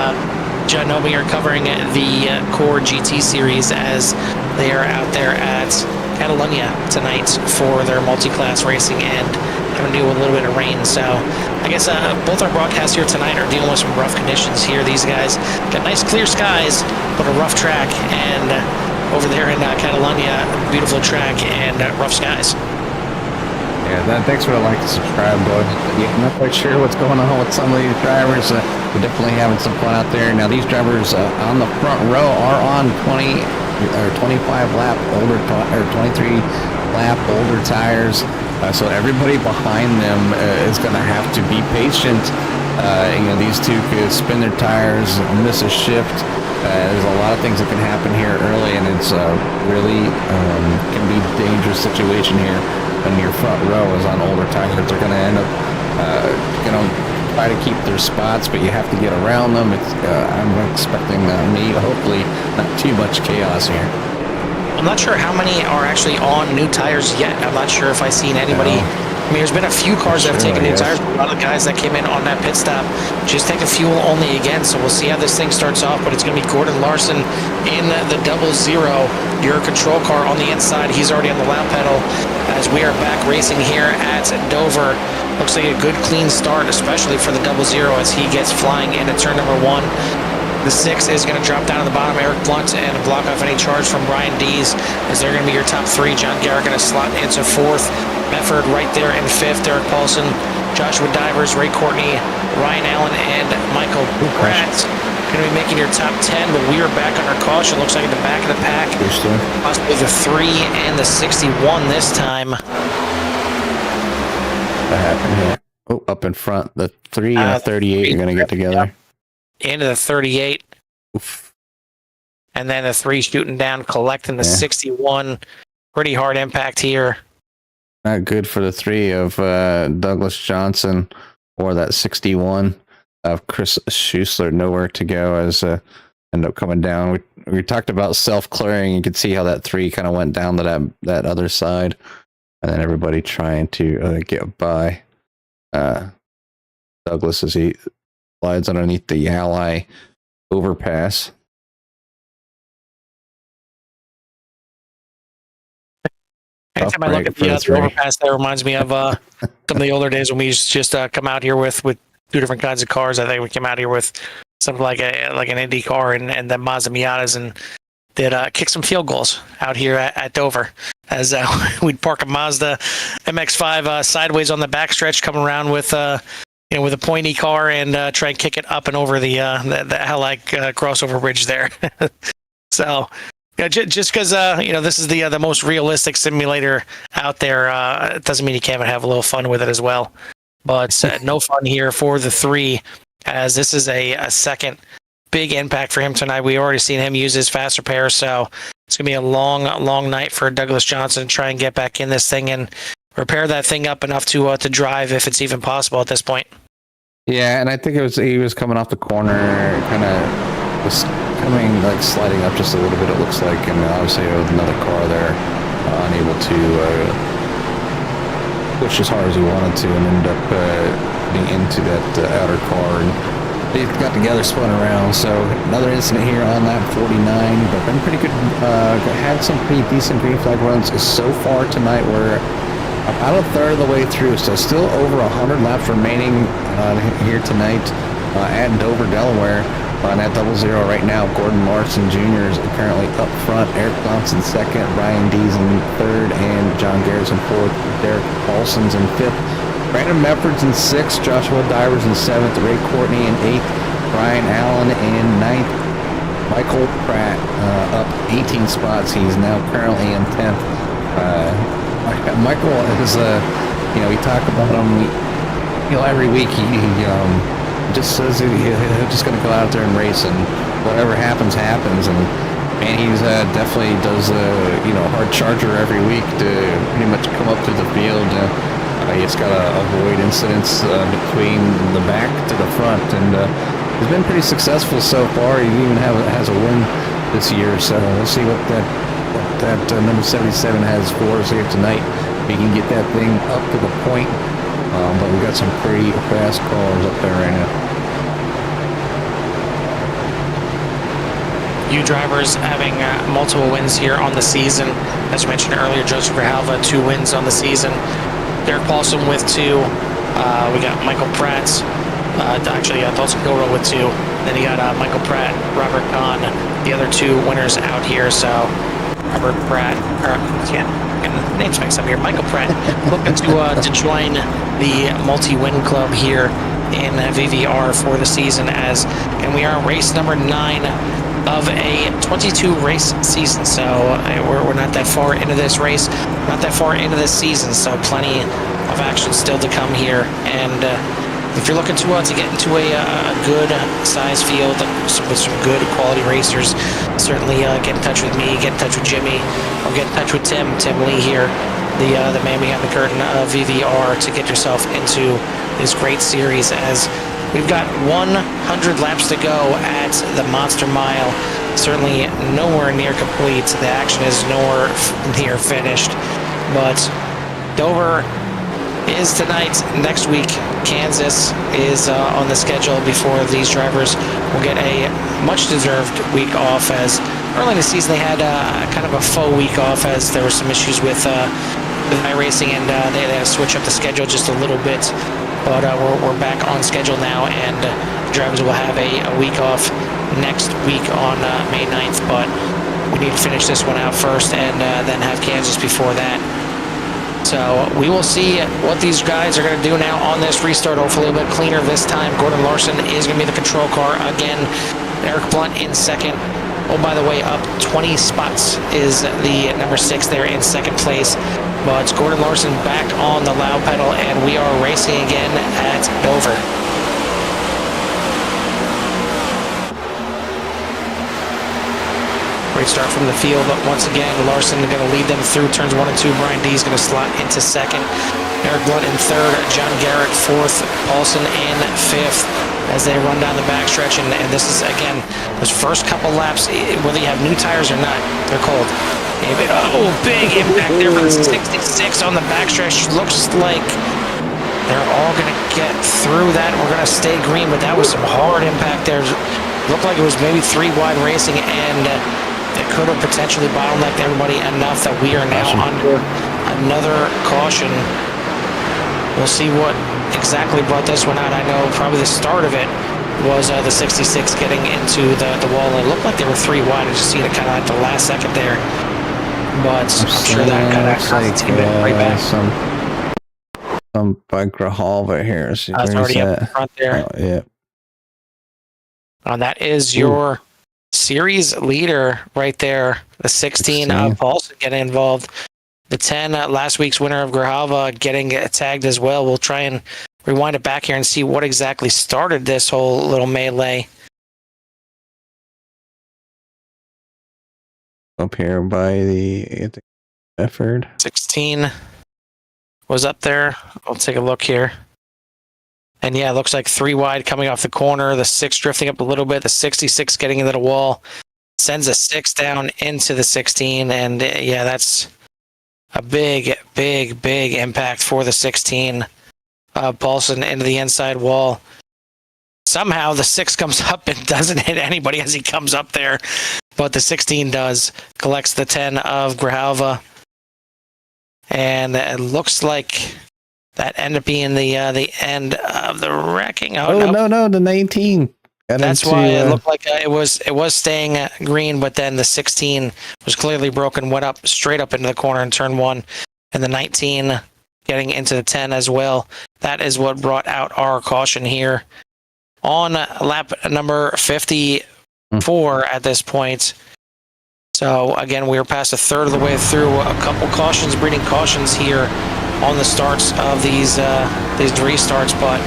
John Nomier covering the Core GT series as they are out there at Catalonia tonight for their multi-class racing, and having to deal with a little bit of rain. So I guess both our broadcasts here tonight are dealing with some rough conditions here. These guys got nice clear skies, but a rough track, and over there in Catalonia, beautiful track and rough skies. Yeah, thanks for the like and subscribe, boys. Yeah, I'm not quite sure what's going on with some of these drivers. We're definitely having some fun out there. Now, these drivers on the front row are on 20 or 25 lap older or 23 lap older tires. So everybody behind them is going to have to be patient. These two could spin their tires, miss a shift. There's a lot of things that can happen here early, and it's really can be a dangerous situation here. When your front row is on older tires, they're going to end up, try to keep their spots, but you have to get around them. I'm expecting hopefully not too much chaos here. I'm not sure how many are actually on new tires yet. I'm not sure if I've seen anybody mean, there's been a few cars that have taken new Yes. tires. A lot of the guys that came in on that pit stop just taking fuel only again. So we'll see how this thing starts off. But it's going to be Gordon Larson in the 00, your control car on the inside. He's already on the lap pedal as we are back racing here at Dover. Looks like a good clean start, especially for the 00 as he gets flying into turn number 1. The 6 is going to drop down to the bottom. Eric Blunt and block off any charge from Brian Dees as they're going to be your top 3. John Garrett going to slot into 4th. Mefford right there in 5th. Derek Paulson, Joshua Divers, Ray Courtney, Ryan Allen, and Michael Pratt going to be making your top 10. But we are back under caution. Looks like at the back of the pack, possibly the 3 and the 61 this time. What happened here? Oh, up in front, the 3 and the 38 are going to get together. Into the 38. Oof. And then the 3 shooting down, collecting the 61. Pretty hard impact here. Not good for the 3 of Douglas Johnson or that 61 of Chris Schuessler. Nowhere to go as end up coming down. We talked about self-clearing. You could see how that 3 kind of went down to that other side. And then everybody trying to get by Douglas as he slides underneath the Ally overpass. Anytime I look at the overpass, that reminds me of some of the older days when we used to just come out here with 2 different kinds of cars. I think we came out here with something like an Indy car and then Mazda Miatas and did kick some field goals out here at Dover. As we'd park a Mazda MX-5 sideways on the backstretch, come around with with a pointy car and try and kick it up and over the Ally crossover bridge there. So. Yeah, just because this is the most realistic simulator out there, it doesn't mean you can't have a little fun with it as well. But no fun here for the 3, as this is a second big impact for him tonight. We already seen him use his fast repair, so it's gonna be a long night for Douglas Johnson to try and get back in this thing and repair that thing up enough to drive, if it's even possible at this point. Yeah, and I think he was coming off the corner, kind of was coming sliding up just a little bit. It looks like, and obviously with another car there, unable to push as hard as he wanted to, and ended up getting into that outer car. And they got together, spun around. So another incident here on lap 49, but been pretty good. Had some pretty decent green flag runs so far tonight. We're about a third of the way through, so still over 100 laps remaining here tonight at Dover, Delaware. On that 00 right now, Gordon Larson Jr. is currently up front. Eric Johnson second, Brian Dees in 3rd, and John Garrison 4th. Derek Paulson's in 5th. Brandon Mefford's in 6th. Joshua Divers in 7th. Ray Courtney in 8th. Brian Allen in 9th. Michael Pratt up 18 spots. He's now currently in 10th. Michael is, we talk about him. Every week he just says he's just going to go out there and race, and whatever happens. And he's definitely does hard charger every week to pretty much come up through the field. He's got to avoid incidents between the back to the front, and he's been pretty successful so far. He even has a win this year, so we'll see what that number 77 has for us here tonight. We can get that thing up to the point. But we've got some pretty fast cars up there right now. You drivers having multiple wins here on the season. As you mentioned earlier, Joseph Grijalva, 2 wins on the season. Derek Paulson with 2. We got Michael Pratt. Dawson Kilrow with 2. Then you got Michael Pratt, Robert Kahn, the other 2 winners out here. So Robert Pratt, names mixed up here. Michael Pratt looking to join the multi-win club here in VVR for the season, and we are on race number 9 of a 22 race season. So we're not that far into this race, not that far into this season. So plenty of action still to come here. And if you're looking to get into a good size field with some good quality racers, certainly get in touch with me, get in touch with Jimmy, or get in touch with Tim Lee here, the man behind the curtain of VVR, to get yourself into this great series, as we've got 100 laps to go at the Monster Mile. Certainly nowhere near complete. The action is nowhere near finished, but Dover is tonight. Next week, Kansas is on the schedule before these drivers will get a much-deserved week off, as early in the season they had kind of a faux week off as there were some issues with iRacing, and they had to switch up the schedule just a little bit. But we're back on schedule now, and drivers will have a week off next week on May 9th. But we need to finish this one out first, and then have Kansas before that. So we will see what these guys are going to do now on this restart. Hopefully a little bit cleaner this time. Gordon Larson is going to be the control car again. Eric Blunt in second. Oh, by the way, up 20 spots is the number 6 there in second place. But it's Gordon Larson back on the loud pedal, and we are racing again at Dover. Great start from the field, but once again, Larson going to lead them through turns 1 and 2. Brian D is going to slot into second. Eric Blunt in third. John Garrett fourth. Paulson in fifth as they run down the backstretch. And this is, again, those first couple laps, whether you have new tires or not, they're cold. Oh, big impact there from the 66 on the backstretch. Looks like they're all going to get through that. We're going to stay green, but that was some hard impact there. Looked like it was maybe 3 wide racing, and it could have potentially bottlenecked everybody enough that we are now under another caution. We'll see what exactly brought this one out. I know probably the start of it was the 66 getting into the wall. It looked like they were 3 wide. I just seen it kind of at the last second there. But I'm sure that kind of cost the team right back. Some by Grijalva here. So that's already up in front there. Oh, yeah. That is your series leader right there. The 16 Paulson getting involved. The 10 last week's winner of Grijalva getting tagged as well. We'll try and rewind it back here and see what exactly started this whole little melee. Up here by the Efford. 16 was up there. I'll take a look here. And yeah, it looks like 3 wide coming off the corner. The 6 drifting up a little bit. The 66 getting into the wall. Sends a 6 down into the 16. And yeah, that's a big, big, big impact for the 16. Paulson into the inside wall. Somehow the 6 comes up and doesn't hit anybody as he comes up there. But the 16 does. Collects the 10 of Grijalva. And it looks like that ended up being the end of the wrecking. Oh, no, the 19. That's why it looked like it was staying green, but then the 16 was clearly broken, went up straight up into the corner in turn 1, and the 19 getting into the 10 as well. That is what brought out our caution here on lap number 54 at this point. So again, we are past a third of the way through. A couple cautions, breeding cautions here on the starts of these restarts, but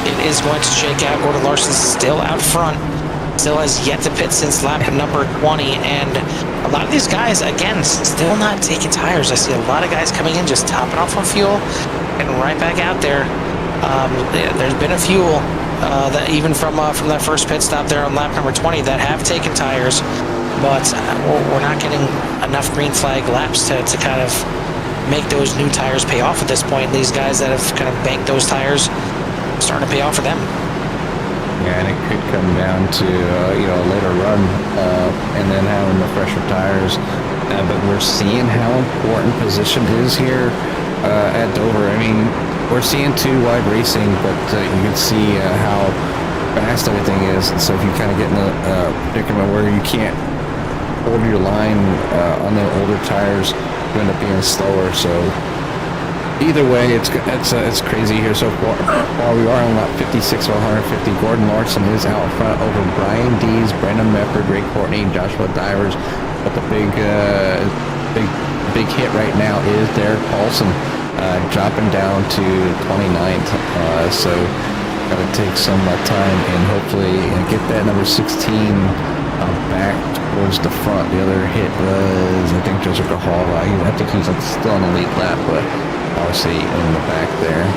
it is going to shake out. Gordon Larson still out front, still has yet to pit since lap number 20, and a lot of these guys, again, still not taking tires. I see a lot of guys coming in just topping off on fuel and right back out there. There's been a few that even from that first pit stop there on lap number 20 that have taken tires, but we're not getting enough green flag laps to kind of make those new tires pay off at this point. These guys that have kind of banked those tires starting to pay off for them. Yeah, and it could come down to a later run and then having the fresher tires. But we're seeing how important position is here at Dover. I mean, we're seeing 2 wide racing, but you can see how fast everything is. And so if you kind of get in a predicament where you can't hold your line on the older tires, you end up being slower. So either way, it's crazy here so far. While we are on lap 56 of 150, Gordon Larson is out front over Brian Dees, Brendan Mefford, Ray Courtney, and Joshua Divers. But the big hit right now is Derek Paulson dropping down to 29th. So got to take some time and hopefully get that number 16 back towards the front. The other hit was, I think, Joseph Grijalva. I think he's still on the lead lap, but obviously in the back there.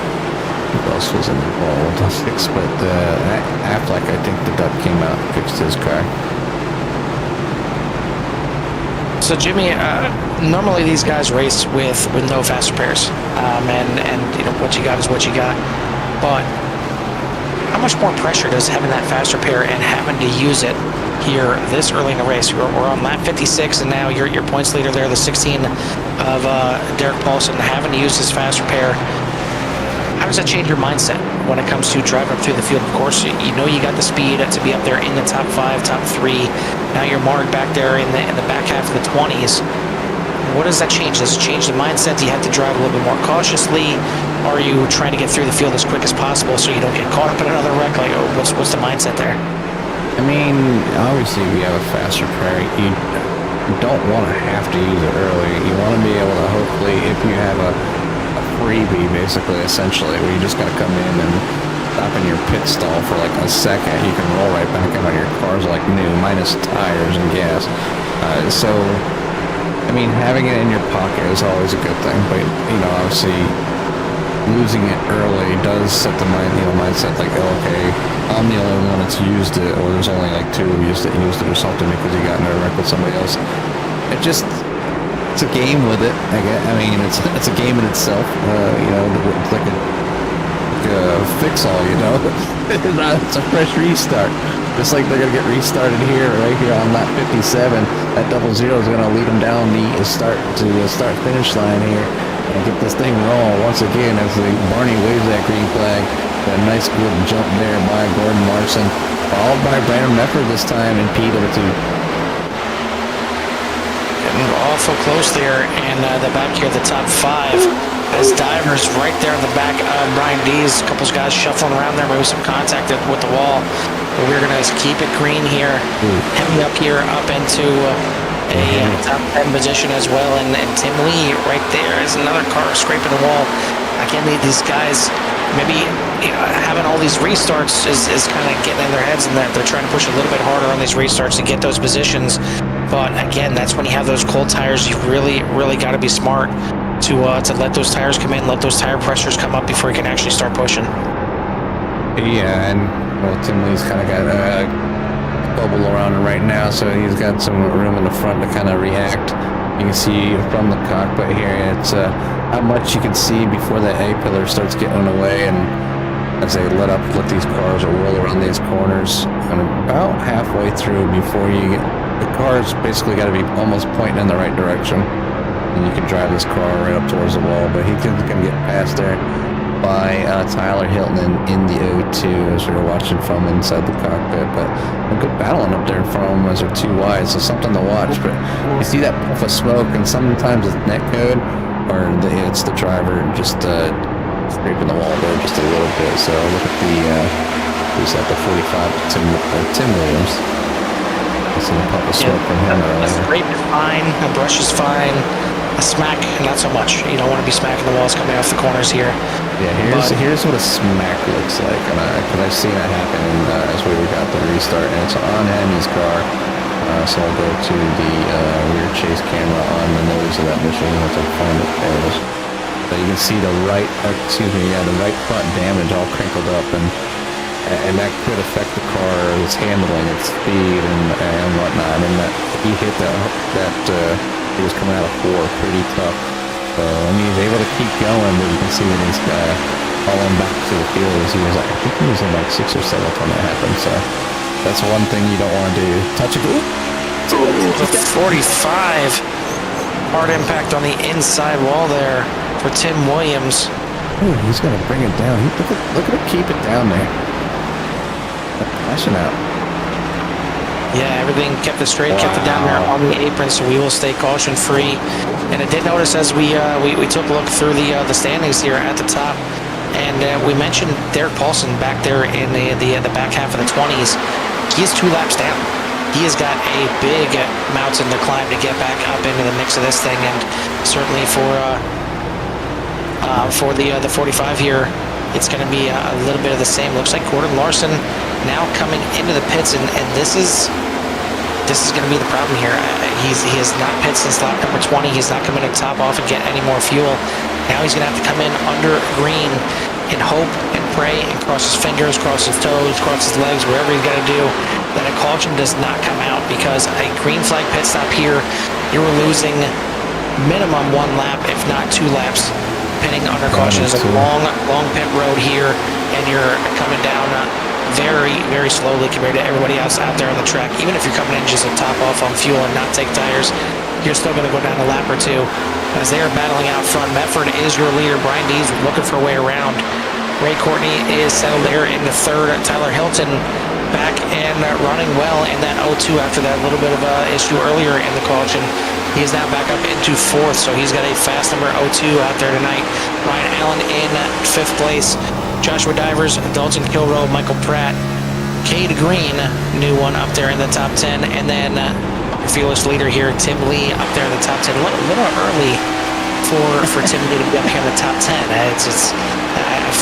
Who else was involved? But Affleck, I think the duck came out and fixed his car. So Jimmy, normally these guys race with no faster pairs, and you know what you got is what you got. But how much more pressure does having that faster pair and having to use it here this early in the race? We're on lap 56, and now your points leader there, the 16 of Derek Paulson, having to use his faster pair. How does that change your mindset when it comes to driving up through the field? Of course, you know you got the speed to be up there in the top 5, top 3. Now you're marked back there in the back half of the 20s. What does that change? Does it change the mindset? Do you have to drive a little bit more cautiously? Are you trying to get through the field as quick as possible so you don't get caught up in another wreck? Like, what's the mindset there? I mean, obviously we have a faster pair. You don't want to have to use it early. You want to be able to, hopefully, if you have a freebie, basically, essentially, where you just got to come in and stop in your pit stall for like a second, you can roll right back in on your car's like new, minus tires and gas. So, I mean, having it in your pocket is always a good thing, but, you know, obviously, losing it early does set the mindset like, oh, okay, I'm the only one that's used it, or there's only like 2 of you that used it or something because you got in a wreck with somebody else. It's a game with it. I mean, it's a game in itself. You know, it's like a fix-all. You know, it's a fresh restart. Just like they're gonna get restarted here, right here on lap 57. That 00 is gonna lead them down the start-finish line here and get this thing rolling once again as Barney waves that green flag. A nice good jump there by Gordon Larson, followed by Brandon Mefford this time in P2. Awful close there in the back here, the top 5. As divers right there in the back of Brian Dees. A couple guys shuffling around there, maybe some contact with the wall. But we're going to keep it green here. Heading up here, up into a top 10 position as well. And Tim Lee right there is another car scraping the wall. Again, these guys, maybe having all these restarts is kind of getting in their heads, and that they're trying to push a little bit harder on these restarts to get those positions. But again, that's when you have those cold tires. You really got to be smart to let those tires come in, let those tire pressures come up before you can actually start pushing. Yeah, and well, Tim Lee's kind of got a bubble around him right now, so he's got some room in the front to kind of react. You can see from the cockpit here, it's how much you can see before that A-pillar starts getting away, and as they let these cars whirl around these corners, and about halfway through before you get the car's basically got to be almost pointing in the right direction, and you can drive this car right up towards the wall. But he's going to get past there by Tyler Hilton in the O2 as we were watching from inside the cockpit. But a good battling up there in front of him as they're too wide, so something to watch. But you see that puff of smoke, and sometimes it's net code, or it's the driver just scraping the wall there just a little bit. So look at who's at the 45, Tim Williams. Some puff of smoke from him earlier. A scrape is fine, a brush is fine, a smack, not so much. You don't want to be smacking the walls coming off the corners here. Yeah, here's what a smack looks like, and because I've seen it happen as we got the restart, and it's on Henry's car. So I'll go to the rear chase camera on the nose of that machine once I find it. There it is. So you can see the right front damage all crinkled up, and that could affect the car's handling, its speed, and whatnot. And that he hit he was coming out of 4 pretty tough. So I mean, he's able to keep going, but you can see when he's falling back to the field. I think he was in like 6th or 7th when that happened. So that's one thing you don't want to do. Touch it. The 45. Hard impact on the inside wall there for Tim Williams. Ooh, he's going to bring it down. Look at him keep it down there. Flashing out. Yeah, everything kept it straight, kept it down there on the apron, so we will stay caution free. And I did notice as we took a look through the standings here at the top, and we mentioned Derek Paulson back there in the back half of the 20s. He is 2 laps down. He has got a big mountain to climb to get back up into the mix of this thing, and certainly for the 45 here, it's going to be a little bit of the same. Looks like Gordon Larson now coming into the pits, and this is going to be the problem here. He has not pit since lap number 20. He's not coming to top off and get any more fuel. Now he's going to have to come in under green and hope and pray and cross his fingers, cross his toes, cross his legs, wherever he's got to do, that a caution does not come out, because a green flag pit stop here you were losing minimum 1 lap, if not 2 laps. Pitting under caution is a long pit road here, and you're coming down very, very slowly compared to everybody else out there on the track. Even if you're coming in just to top off on fuel and not take tires, you're still going to go down a lap or 2 as they are battling out front. Medford is your leader. Brian Dees looking for a way around. Ray Courtney is settled there in the 3rd. Tyler Hilton back and running well in that 0-2 after that little bit of issue earlier in the caution. He is now back up into 4th, so he's got a fast number 0-2 out there tonight. Ryan Allen in 5th place. Joshua Divers, Dalton Kilroe, Michael Pratt, Cade Green, new one up there in the top 10, and then your fearless leader here, Tim Lee, up there in the top 10. A little early for Tim Lee to be up here in the top 10. I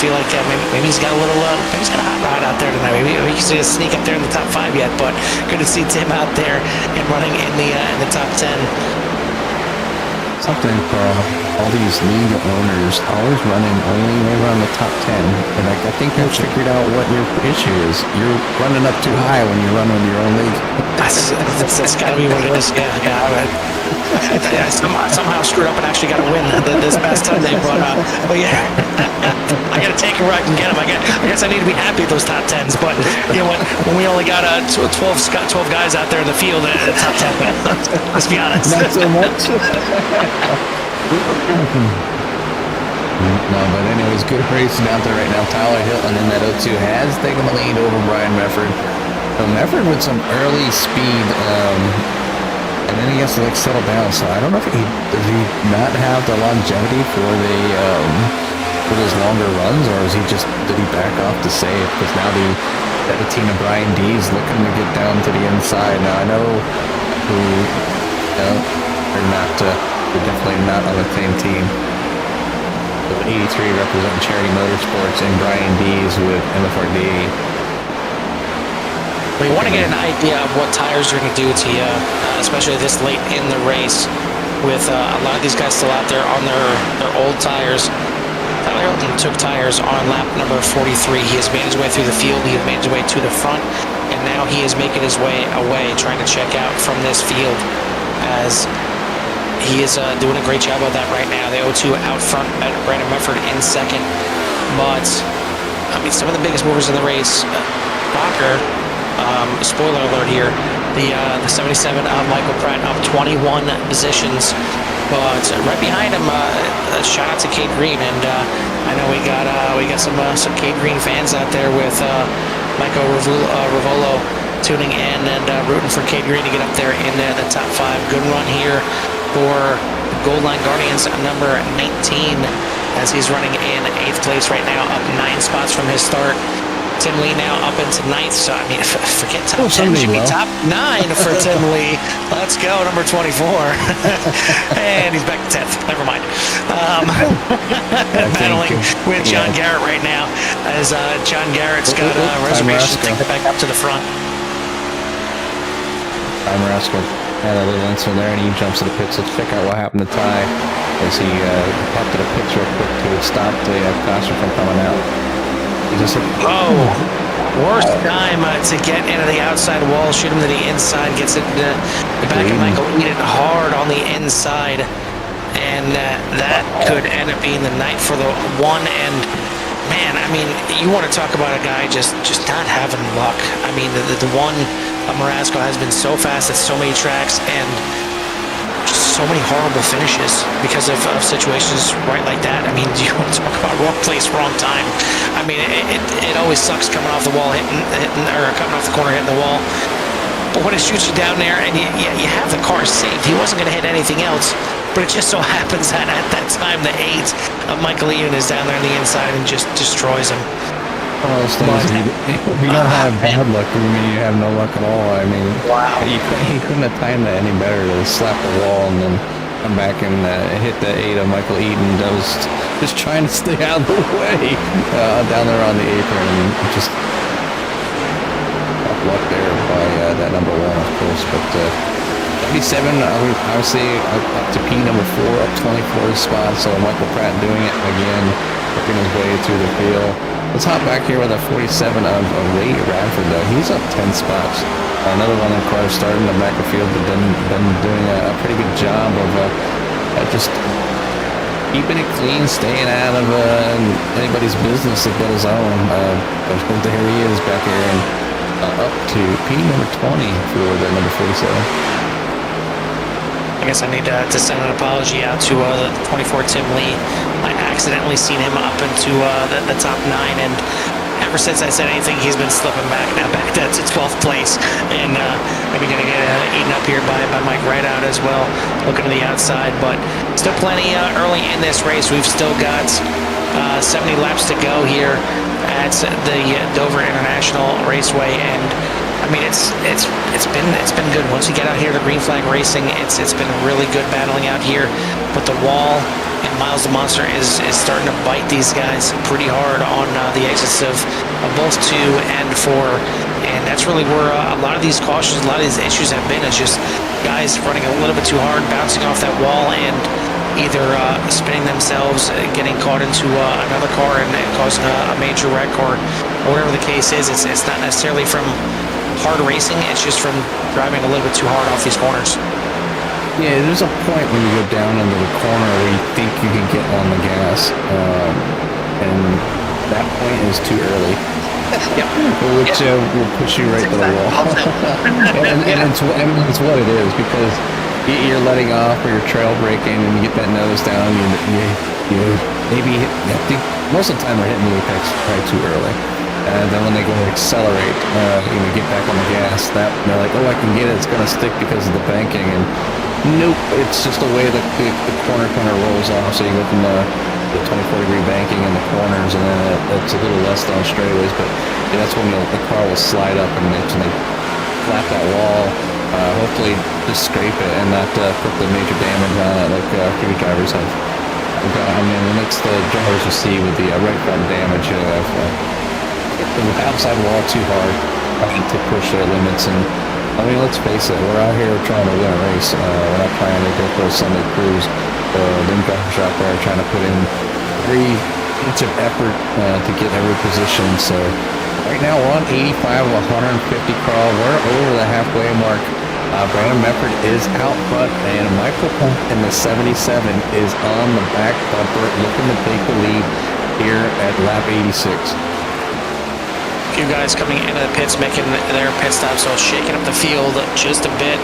feel like maybe he's got a little, maybe he's got a hot rod out there tonight. Maybe he's going to sneak up there in the top 5 yet, but good to see Tim out there and running in the top 10. Something for all these league owners, always running only around the top 10. And I think I've figured out what your issue is. You're running up too high when you run with your own league. That's got to be what it is. Yeah. I somehow screwed up and actually got a win this past Sunday, but yeah, I got to take it where I can get them. I guess I need to be happy with those top 10s, but you know when we only got 12 guys out there in the field, top 10. Let's be honest. Not so much. No, but anyways, good racing out there right now. Tyler Hilton in that 0-2 has taken the lead over Brian Medford. So Medford with some early speed, and then he has to settle down. So I don't know if does he not have the longevity for those longer runs, or is did he back off to save? Because now the team of Brian Dees looking to get down to the inside. Now I know they're definitely not on the same team. So 83 representing Charity Motorsports and Brian Dees with MFRD. We want to get an idea of what tires are going to do to you, especially this late in the race with a lot of these guys still out there on their old tires. Tyler Hilton took tires on lap number 43. He has made his way through the field. He has made his way to the front, and now he is making his way away, trying to check out from this field as he is doing a great job of that right now. The 0-2 out front, Brandon Medford in 2nd. But, I mean, some of the biggest movers in the race, Bacher, spoiler alert here, the 77 of Michael Pratt up 21 positions. But right behind him, a shout out to Cade Green, and I know we got some Cade Green fans out there with Michael Rivolo tuning in and rooting for Cade Green to get up there in the top 5. Good run here for Gold Line Guardians, number 19, as he's running in 8th place right now, up 9 spots from his start. Tim Lee now up into 9th, so I mean, forget top 10, should be top 9 for Tim Lee. Let's go, number 24. And he's back to 10th, never mind. Battling with John Garrett right now, as John Garrett's got reservations to get back up to the front. Time Rascal had a little incident there, and he jumps to the pits. Let's check out what happened to Ty as he popped to the pits real quick to stop the caution from coming out. Worst time to get into the outside wall, shoot him to the inside, gets it into the back of Michael Eden hard on the inside, and that could end up being the night for the one. And man, I mean, you want to talk about a guy just not having luck. I mean, the one Marasco has been so fast at so many tracks, and just so many horrible finishes because of situations right like that. I mean, do you want to talk about wrong place, wrong time? I mean, it always sucks coming off the wall, hitting or coming off the corner, hitting the wall. But when it shoots you down there and you have the car saved, he wasn't going to hit anything else. But it just so happens that at that time, the 8 of Michael Eden is down there on the inside and just destroys him. One of those things, if you don't have bad luck, I mean, you have no luck at all. I mean, wow. He couldn't have timed that any better to slap the wall and then come back and hit the 8 of Michael Eden. That was just trying to stay out of the way down there on the apron, and just tough luck there by that number 1, of course. But 77, obviously up to P number 4, up 24 spots. So Michael Pratt doing it again. working his way through the field. Let's hop back here with a 47 of Ray Radford, though. He's up 10 spots. Another one of the cars starting the back of the field, but then been doing a pretty good job of just keeping it clean, staying out of anybody's business but his own. But there he is back here, and up to P number 20 for the number 47. I guess I need to send an apology out to the 24 Tim Lee. I accidentally seen him up into the top 9, and ever since I said anything, he's been slipping back. Now back to 12th place, and maybe going to get eaten up here by Mike Rideout as well, looking to the outside. But still plenty early in this race. We've still got 70 laps to go here at the Dover International Raceway, and I mean, it's been good. Once you get out here to Green Flag Racing, it's been really good battling out here. But the wall and Miles the Monster is starting to bite these guys pretty hard on the exits of both 2 and 4, and that's really where a lot of these cautions, a lot of these issues have been. Is just guys running a little bit too hard, bouncing off that wall, and either spinning themselves, getting caught into another car and causing a major wreck, or whatever the case is. It's not necessarily from hard racing, it's just from driving a little bit too hard off these corners. Yeah, there's a point when you go down into the corner where you think you can get on the gas, and that point is too early. Yep. Which will push you right to the wall. and it's what it is, because you're letting off or you're trail braking and you get that nose down, you maybe, I think most of the time they're hitting the apex probably too early. And then when they go to accelerate, get back on the gas, that they're like, oh, I can get it, it's going to stick because of the banking. And nope, it's just the way the corner kind of rolls off. So you go from the 24-degree banking in the corners, and then it's a little less down straightaways. But that's when the car will slide up and they flap that wall. Hopefully just scrape it and not put the major damage on it like previous drivers have. I mean, and it's the drivers you see with the right front damage. The outside wall too hard to push their limits, and I mean, let's face it, we're out here trying to win a race. We're not trying to go for a Sunday cruise. Them drivers out there trying to put in every inch of effort to get every position. So right now we're on 85 of 150, Carl. We're over the halfway mark. Brandon Mefford is out front, and Michael Pump in the 77 is on the back bumper, looking to take the lead here at lap 86. Few guys coming into the pits making their pit stop, so shaking up the field just a bit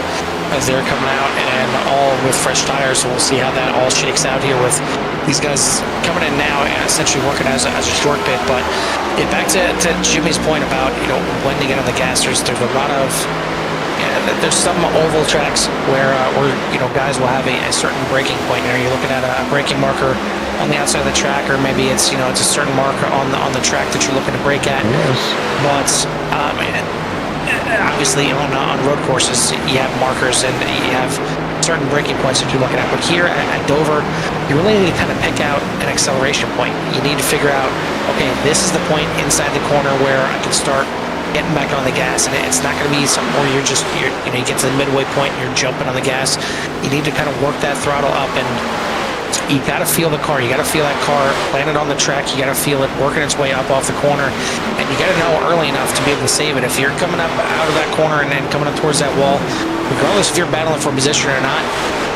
as they're coming out, and all with fresh tires. So we'll see how that all shakes out here with these guys coming in now and essentially working as a short pit. But back to Jimmy's point about when to get on the gas. There's a lot of there's some oval tracks where guys will have a certain braking point. You're looking at a braking marker on the outside of the track, or maybe it's it's a certain marker on the track that you're looking to brake at. Yes. But obviously on road courses you have markers and you have certain braking points that you're looking at. But here at Dover, you really need to kind of pick out an acceleration point. You need to figure out, okay, this is the point inside the corner where I can start getting back on the gas, and it's not going to be something where you get to the midway point and you're jumping on the gas. You need to kind of work that throttle up, and you got to feel the car. You got to feel that car landed on the track. You got to feel it working its way up off the corner, and you got to know early enough to be able to save it. If you're coming up out of that corner and then coming up towards that wall, regardless if you're battling for position or not,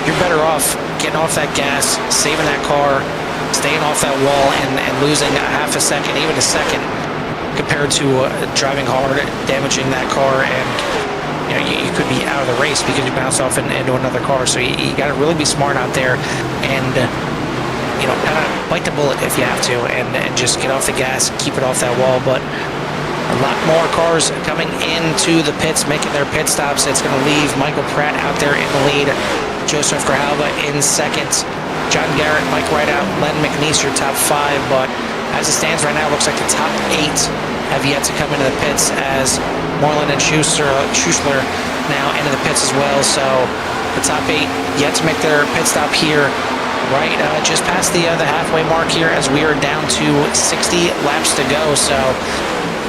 you're better off getting off that gas, saving that car, staying off that wall, and losing a half a second, even a second, compared to driving hard, damaging that car, and you could be out of the race because you bounced off into another car. So you got to really be smart out there, and kind of bite the bullet if you have to, and just get off the gas, keep it off that wall. But a lot more cars coming into the pits, making their pit stops. It's going to leave Michael Pratt out there in the lead, Joseph Grijalva in second, John Garrett, Mike Rideout, Len McNeese, your top 5. But as it stands right now, it looks like the top 8 have yet to come into the pits, as Moreland and Schussler now into the pits as well. So the top 8 yet to make their pit stop here, right just past the halfway mark here, as we are down to 60 laps to go. So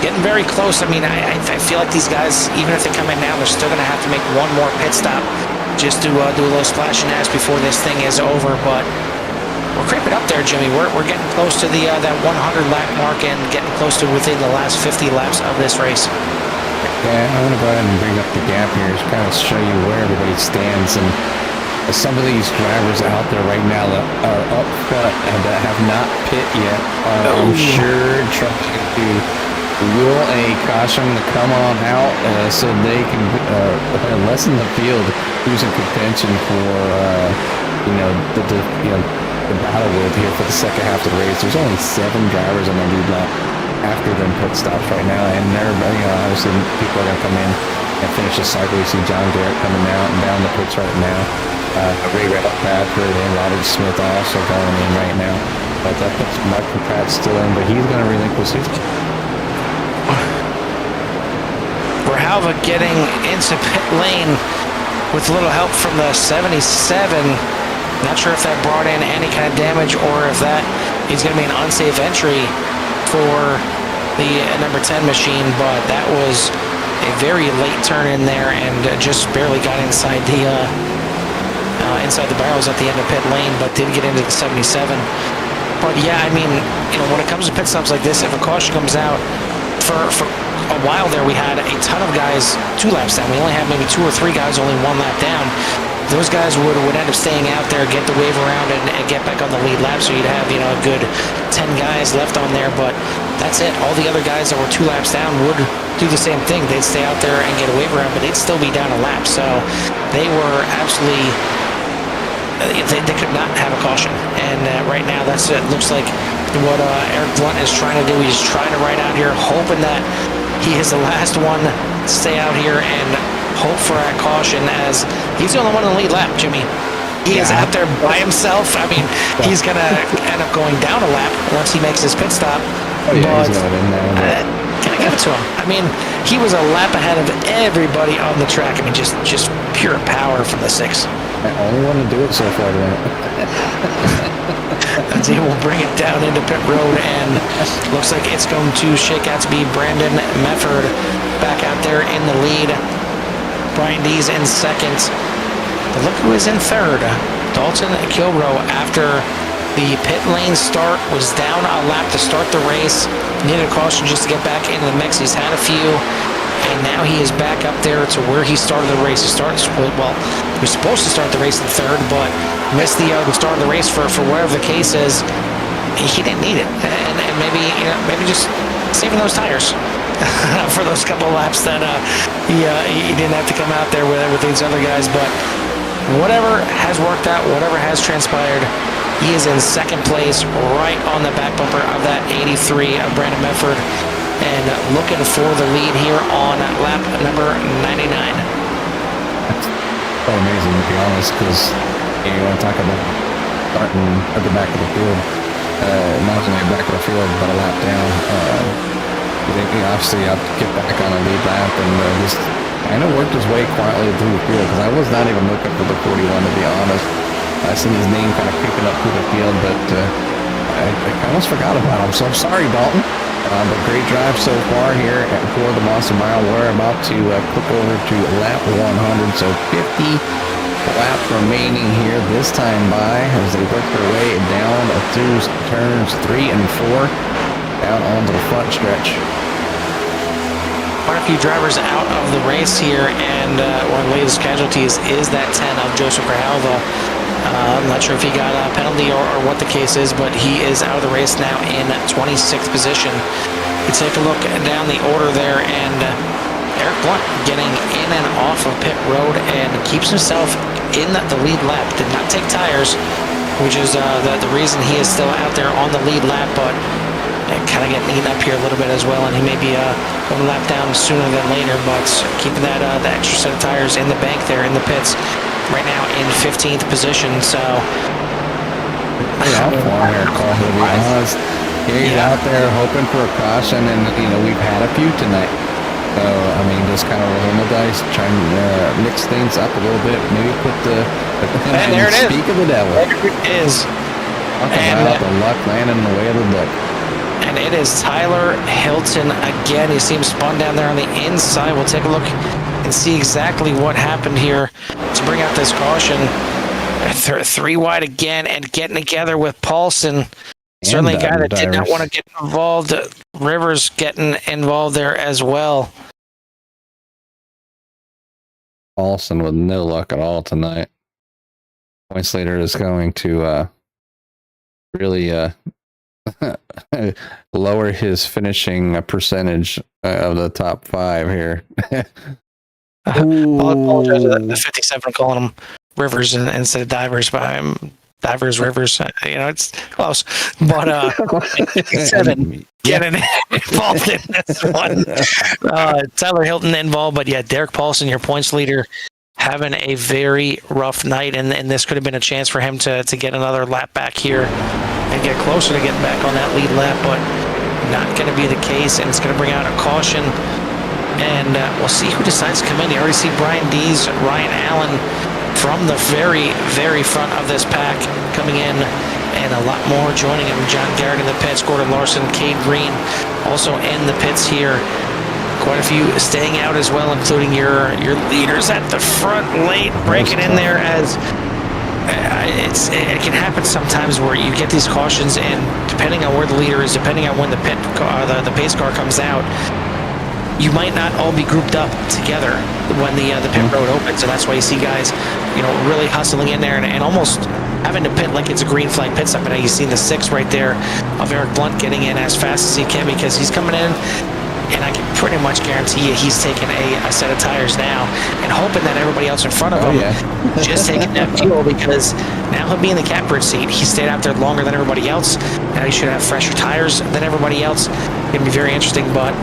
getting very close. I mean, I feel like these guys, even if they come in now, they're still going to have to make one more pit stop just to do a little splash and dash before this thing is over. But we're creeping up there, Jimmy. We're getting close to the that 100 lap mark and getting close to within the last 50 laps of this race. Yeah, I want to go ahead and bring up the gap here to kind of show you where everybody stands. And some of these drivers out there right now that are up front and that have not pit yet are, I'm sure, trying to rule a caution to come on out so they can lessen the field who's in contention for the battle with here for the second half of the race. There's only 7 drivers on the lead lap after them pit stops right now, and everybody, obviously people are going to come in and finish the cycle. You see John Garrett coming out and down the pits right now. Ray Bradford and Robert Smith also going in right now, but that puts Michael Pratt still in, but he's going to relinquish his. Grijalva getting into pit lane with a little help from the 77. Not sure if that brought in any kind of damage or if that is going to be an unsafe entry for the number 10 machine, but that was a very late turn in there and just barely got inside the barrels at the end of pit lane, but did get into the 77. But yeah, I mean, when it comes to pit stops like this, if a caution comes out, for a while there we had a ton of guys 2 laps down. We only had maybe 2 or 3 guys only 1 lap down. Those guys would end up staying out there, get the wave around, and get back on the lead lap. So you'd have a good 10 guys left on there, but that's it. All the other guys that were 2 laps down would do the same thing. They'd stay out there and get a wave around, but they'd still be down a lap. So they were absolutely they could not have a caution. And right now that's it. Looks like what Eric Blunt is trying to do. He's trying to ride out here, hoping that he is the last one to stay out here and hope for a caution, as he's the only one in the lead lap, Jimmy. He is out there by himself. I mean, he's going to end up going down a lap once he makes his pit stop. Oh, yeah, but he's got it in there. can I give it to him? I mean, he was a lap ahead of everybody on the track. I mean, just pure power from the 6. I only want to do it so far tonight. As he will bring it down into pit road, and looks like it's going to shake out to be Brandon Mefford back out there in the lead. Brian Dees in second. But look who is in third. Dalton Kilrow, after the pit lane start, was down a lap to start the race. Needed a caution just to get back into the mix. He's had a few, and now he is back up there to where he started the race. He was supposed to start the race in third, but missed the start of the race for whatever the case is. He didn't need it, and maybe just saving those tires for those couple of laps that he didn't have to come out there with these other guys. But whatever has worked out, whatever has transpired, he is in second place, right on the back bumper of that 83 of Brandon Mefford, and looking for the lead here on lap number 99. So amazing, to be honest, because you want to talk about starting at the back of the field, not only at the back of the field, but a lap down. Obviously, I'll get back on a lead lap and just kind of worked his way quietly through the field, because I was not even looking for the 41, to be honest. I seen his name kind of creeping up through the field, but I almost forgot about him. So I'm sorry, Dalton. But great drive so far here for the Monster Mile. We're about to click over to lap 100, so 50 laps remaining here this time by as they work their way down through turns 3 and 4 down onto the front stretch. Quite a few drivers out of the race here, and one of the latest casualties is that 10 of Joseph Grijalva. I'm not sure if he got a penalty or what the case is, but he is out of the race now in 26th position. You take a look down the order there, and Eric Blunt getting in and off of pit road and keeps himself in the lead lap. Did not take tires, which is the reason he is still out there on the lead lap, but kind of getting eaten up here a little bit as well, and he may be going to lap down sooner than later, but keeping that the extra set of tires in the bank there in the pits. Right now in 15th position, so he's out there hoping for a caution, and we've had a few tonight. So I mean, just kind of rolling the dice, trying to mix things up a little bit, maybe put the and there it speak is. Of the devil. There it is. And the luck landing in the way of the duck. And it is Tyler Hilton again. He seems spun down there on the inside. We'll take a look and see exactly what happened here to bring out this caution. Three wide again and getting together with Paulson. Certainly a guy that did not want to get involved. Rivers getting involved there as well. Paulson with no luck at all tonight. Points later is going to really lower his finishing percentage of the top 5 here. I'll apologize for the 57 calling him Rivers instead of Divers, but I'm Divers, Rivers, it's close. But 57 getting involved in this one. Tyler Hilton involved, but yeah, Derek Paulson, your points leader, having a very rough night, and this could have been a chance for him to get another lap back here and get closer to getting back on that lead lap, but not going to be the case, and it's going to bring out a caution, and we'll see who decides to come in. You already see Brian Dees, Ryan Allen from the very, very front of this pack coming in, and a lot more joining him. John Garrett in the pits, Gordon Larson, Cade Green also in the pits here. Quite a few staying out as well, including your leaders at the front late, breaking in there as it can happen sometimes where you get these cautions, and depending on where the leader is, depending on when the pace car comes out, you might not all be grouped up together when the pit road opens, and that's why you see guys, really hustling in there and almost having to pit like it's a green flag pit stop. And you've seen the 6 right there of Eric Blunt getting in as fast as he can, because he's coming in, and I can pretty much guarantee you he's taking a set of tires now and hoping that everybody else in front of him just taking that fuel, because now he'll be in the catbird seat. He stayed out there longer than everybody else. Now he should have fresher tires than everybody else. It's going to be very interesting, but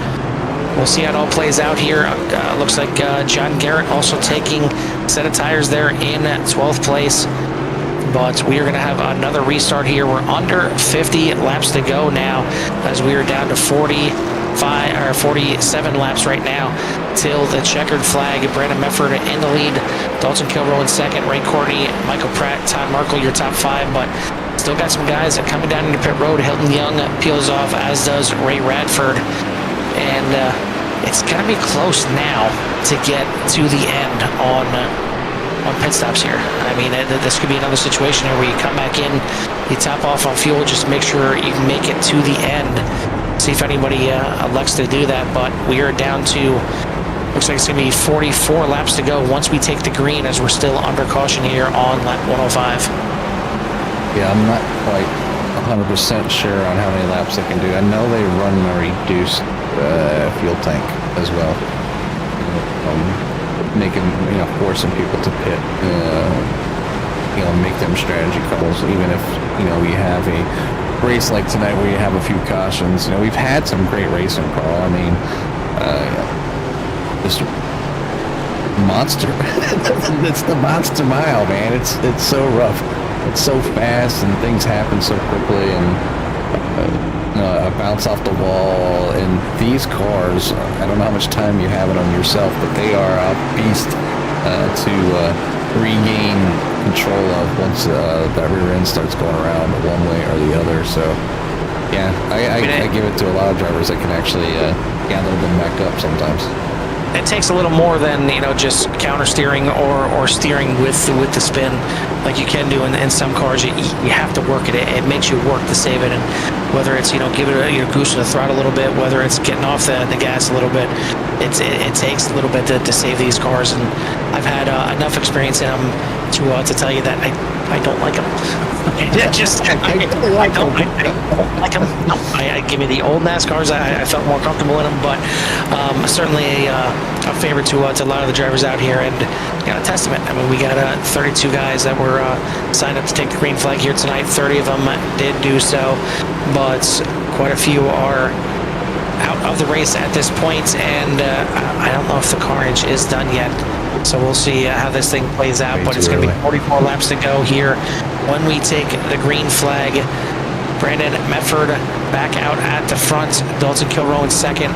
we'll see how it all plays out here. Looks like John Garrett also taking a set of tires there in 12th place. But we are going to have another restart here. We're under 50 laps to go now, as we are down to 47 laps right now till the checkered flag. Brandon Mefford in the lead, Dalton Kilrow in second, Ray Courtney, Michael Pratt, Todd Markle, your top 5, but still got some guys that coming down into pit road. Hilton Young peels off, as does Ray Radford, and it's going to be close now to get to the end on pit stops here. I mean, this could be another situation here where you come back in, you top off on fuel, just make sure you can make it to the end. See if anybody elects to do that, but we are down to, looks like it's going to be 44 laps to go once we take the green, as we're still under caution here on lap 105. Yeah, I'm not quite 100% sure on how many laps they can do. I know they run a reduced fuel tank as well. Making, forcing people to pit, make them strategy calls, even if, we have a race like tonight where you have a few cautions. We've had some great racing, Carl. I mean, this monster. It's the monster mile, man. It's so rough. It's so fast, and things happen so quickly, and a bounce off the wall. And these cars, I don't know how much time you have it on yourself, but they are a beast to regain control of once that rear end starts going around one way or the other. So yeah, I give it to a lot of drivers that can actually gather them back up sometimes. It takes a little more than just counter steering or steering with the spin like you can do in some cars. You have to work it. It makes you work to save it, and whether it's give it a goose to the throttle a little bit, whether it's getting off the gas a little bit, it takes a little bit to save these cars. And I've had enough experience in them to tell you that I don't like them. I don't like them. No, I give me the old NASCARs. I felt more comfortable in them, but certainly a favorite to a lot of the drivers out here, and a testament. I mean, we got 32 guys that were signed up to take the green flag here tonight. 30 of them did do so, but quite a few are out of the race at this point, and I don't know if the carnage is done yet. So we'll see how this thing plays out, but it's going to be 44 laps to go here when we take the green flag. Brandon Mefford back out at the front, Dalton Kilrow in second,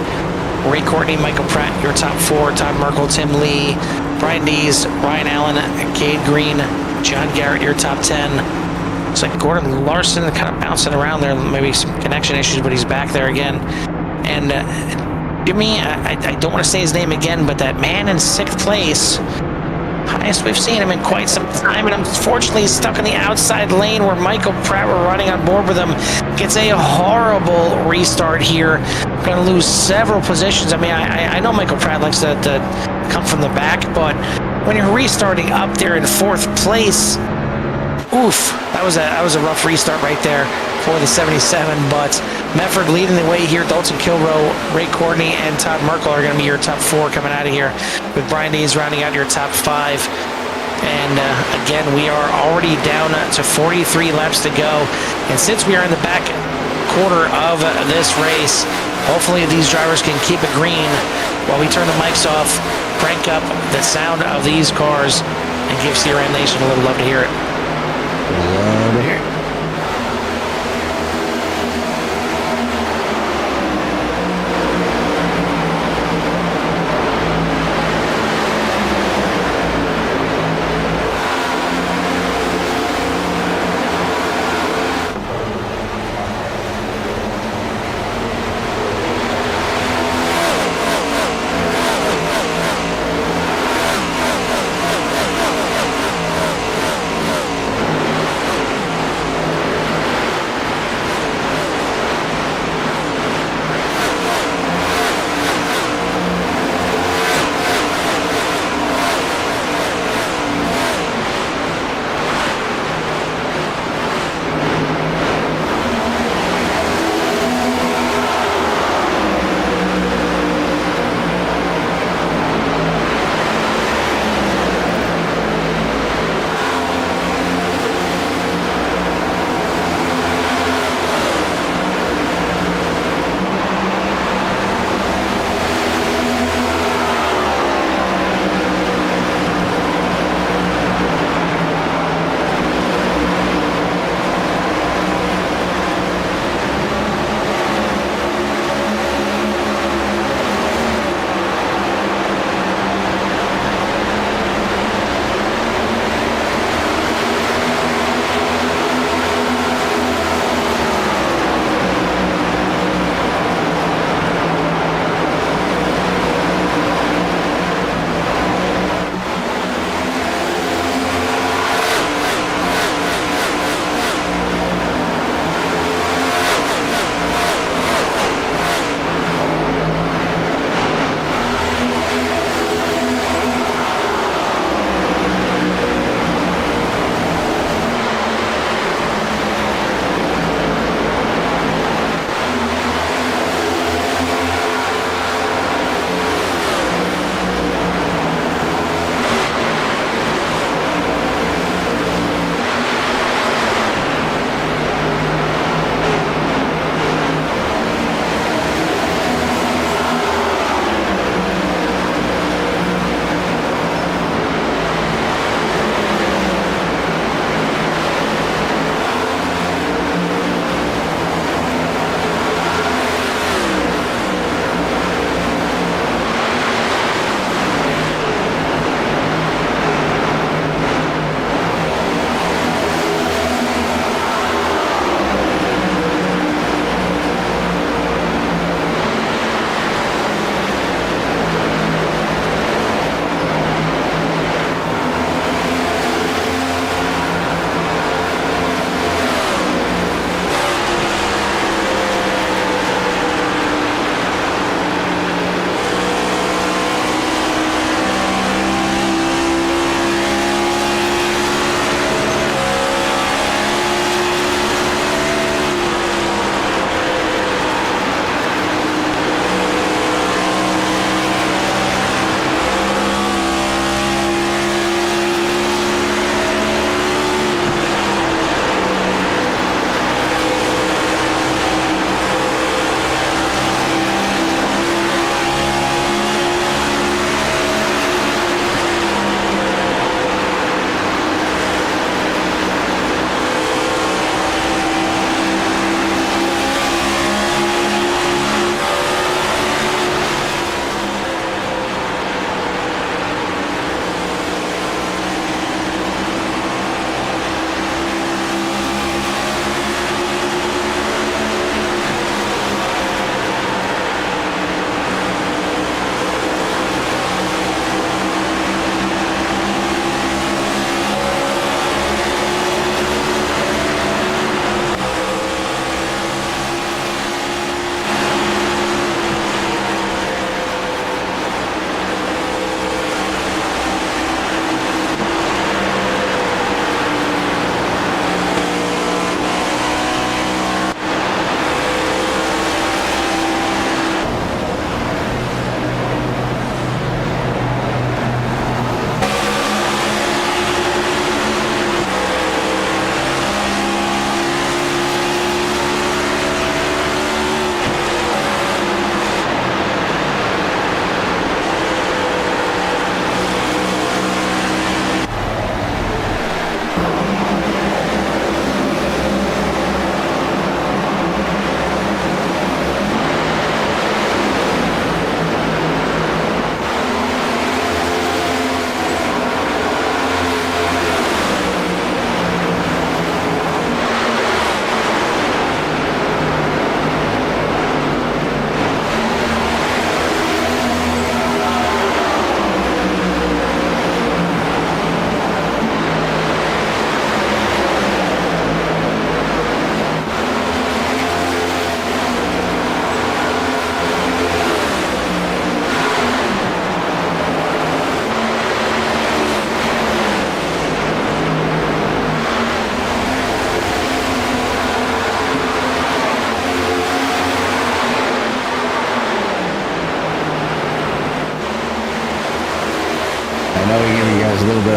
Ray Courtney, Michael Pratt, your top 4, Todd Merkel, Tim Lee, Brian Dees, Ryan Allen, Cade Green, John Garrett, your top 10. Looks like Gordon Larson kind of bouncing around there, maybe some connection issues, but he's back there again. And Jimmy, I don't want to say his name again, but that man in 6th place highest we've seen him in quite some time, and unfortunately he's stuck in the outside lane where Michael Pratt, we're running on board with him, gets a horrible restart here. Going to lose several positions. I mean, I know Michael Pratt likes to come from the back, but when you're restarting up there in fourth place, oof, that was a rough restart right there for the 77, but Mefford leading the way here. Dalton Kilrow, Ray Courtney, and Todd Merkel are going to be your top 4 coming out of here, with Brian Dees rounding out your top 5. And again, we are already down to 43 laps to go. And since we are in the back quarter of this race, hopefully these drivers can keep it green while we turn the mics off, crank up the sound of these cars, and give CRN Nation a little love to hear it. Love to hear it.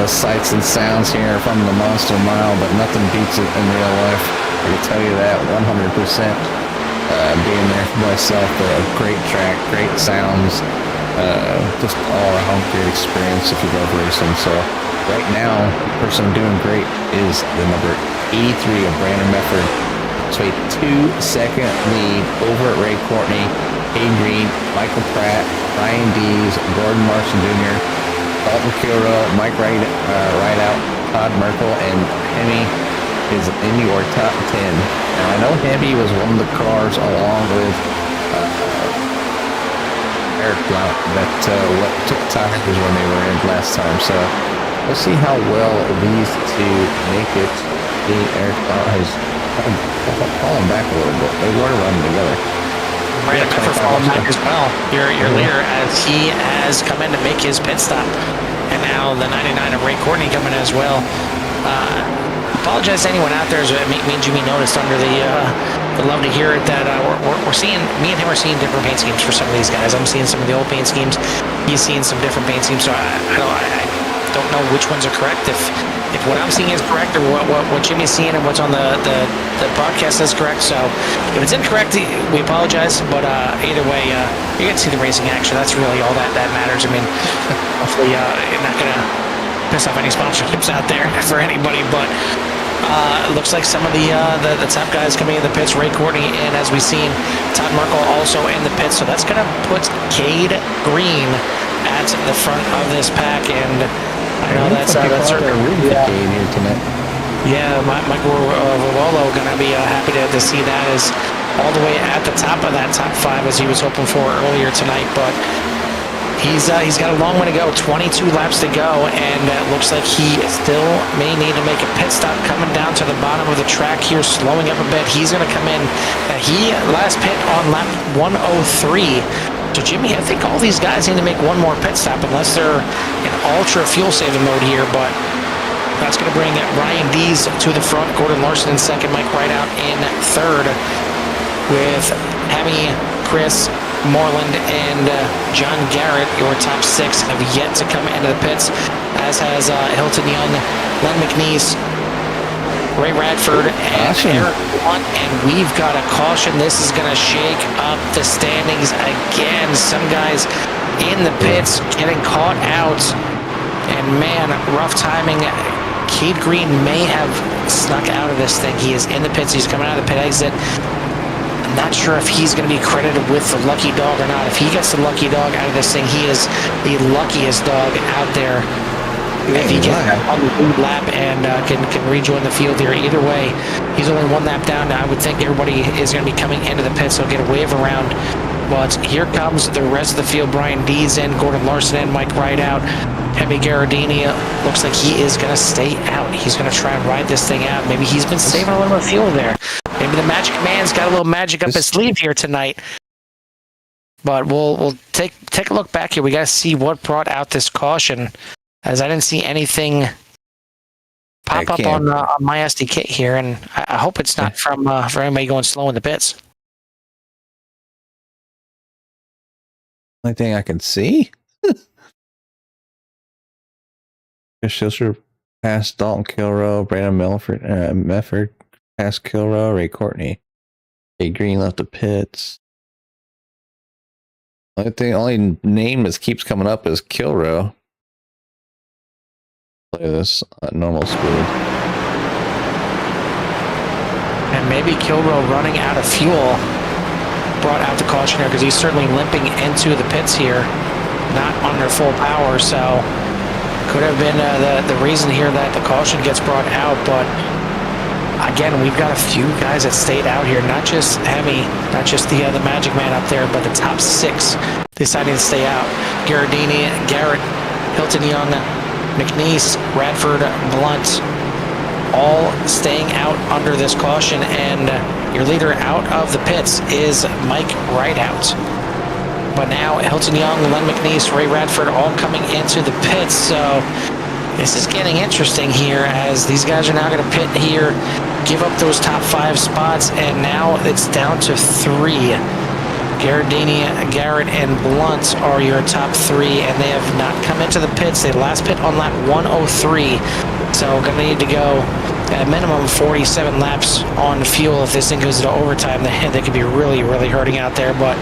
the sights and sounds here from the Monster Mile, but nothing beats it in real life. I can tell you that 100%. Being there for myself, a great track, great sounds, just all around great experience if you love racing. So right now, the person doing great is the number 83 of Brandon Mefford. So a 2-second lead over at Ray Courtney, Cade Green, Michael Pratt, Ryan Dees, Gordon Larson Jr., Dalton Kilrow, Mike Rideout, Todd Merkel, and Hemi is in your top 10. Now I know Hemi was one of the cars along with Eric Blount that took tires when they were in last time. So we'll see how well these two make it. Eric Blount has fallen back a little bit. They were running together. Right, for falling back as well. Your leader, as he has come in to make his pit stop, and now the 99 of Ray Courtney coming in as well. Apologize to anyone out there as me and Jimmy noticed under the love to hear it that we're seeing, me and him are seeing different paint schemes for some of these guys. I'm seeing some of the old paint schemes. He's seeing some different paint schemes. So I don't know which ones are correct. If what I'm seeing is correct, or what Jimmy's seeing and what's on the broadcast is correct. So if it's incorrect, we apologize. But either way, you get to see the racing action. That's really all that matters. I mean, hopefully you're not gonna piss off any sponsorships out there for anybody, but it looks like some of the top guys coming in the pits. Ray Courtney, and as we've seen, Todd Merkel also in the pits. So that's gonna put Cade Green at the front of this pack, and I know that's certainly here tonight. Yeah, Michael Ravolo gonna be happy to see that as all the way at the top of that top 5 as he was hoping for earlier tonight, but. He's got a long way to go, 22 laps to go, and it looks like he still may need to make a pit stop coming down to the bottom of the track here, slowing up a bit. He's going to come in. He last pit on lap 103. So, Jimmy, I think all these guys need to make one more pit stop unless they're in ultra fuel-saving mode here, but that's going to bring Ryan Dees to the front, Gordon Larson in second, Mike Rideout in third, with Hemi, Chris, Moreland, and John Garrett. Your top 6 have yet to come into the pits, as has Hilton Young, Len McNeese, Ray Radford, and Eric Blunt. And we've got a caution. This is going to shake up the standings again. Some guys in the pits getting caught out. And man, rough timing. Cade Green may have snuck out of this thing. He is in the pits. He's coming out of the pit exit. Not sure if he's going to be credited with the lucky dog or not. If he gets the lucky dog out of this thing, he is the luckiest dog out there. If he gets on the lead lap and can rejoin the field here, either way, he's only one lap down. I would think everybody is going to be coming into the pits. He'll get a wave around. But here comes the rest of the field. Brian Dees in, Gordon Larson in, Mike Rideout. Hemi Garardini looks like he is going to stay out. He's going to try and ride this thing out. Maybe he's been saving a little bit of fuel there. Maybe the Magic Man's got a little magic up his sleeve here tonight. But we'll take a look back here. We got to see what brought out this caution, as I didn't see anything pop up on my SDK here, and I hope it's not from for anybody going slow in the pits. Only thing I can see. Chris Schilcher past Dalton Kilrow, Brandon Mefford past Kilrow, Ray Courtney. Cade Green left the pits. Only name that keeps coming up is Kilrow. Play this at normal speed. And maybe Kilrow running out of fuel brought out the caution here, because he's certainly limping into the pits here, not under full power. So could have been the reason here that the caution gets brought out. But again, we've got a few guys that stayed out here, not just Hemi, not just the Magic Man up there, but the top 6 deciding to stay out. Garardini, Garrett, Hilton Young, McNeese, Radford, Blunt, all staying out under this caution. And your leader out of the pits is Mike Rideout. But now Hilton Young, Len McNeese, Ray Radford all coming into the pits. So this is getting interesting here, as these guys are now going to pit here, give up those top 5 spots, and now it's down to 3. Garardini, Garrett, and Blunt are your top three, and they have not come into the pits. They last pit on lap 103, so going to need to go at a minimum 47 laps on fuel. If this thing goes into overtime, they could be really, really hurting out there. But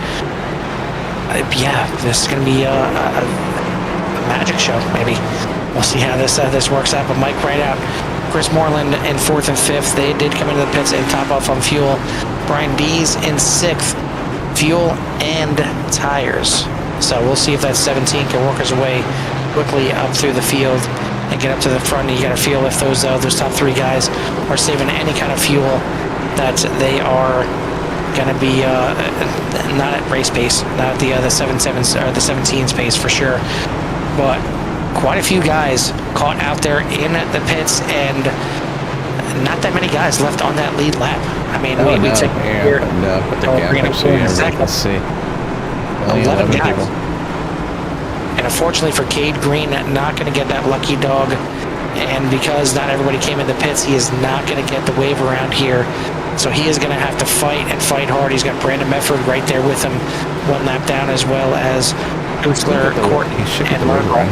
yeah, this is going to be a magic show, maybe. We'll see how this works out. But Mike Rideout, Chris Moreland in 4th and 5th. They did come into the pits and top off on fuel. Brian Dees in 6th, fuel and tires. So we'll see if that 17 can work his way quickly up through the field and get up to the front. You got to feel if those top three guys are saving any kind of fuel, that they are going to be not at race pace, not at the 7.7s or the 17s pace for sure. But quite a few guys caught out there in the pits, and not that many guys left on that lead lap. I mean, we take here. Put the gap up so everybody can see. 11 guys. People. And unfortunately for Cade Green, not going to get that lucky dog. And because not everybody came in the pits, he is not going to get the wave around here. So he is going to have to fight and fight hard. He's got Brandon Medford right there with him, one lap down, as well as Hutzler, Courtney, and Lerner.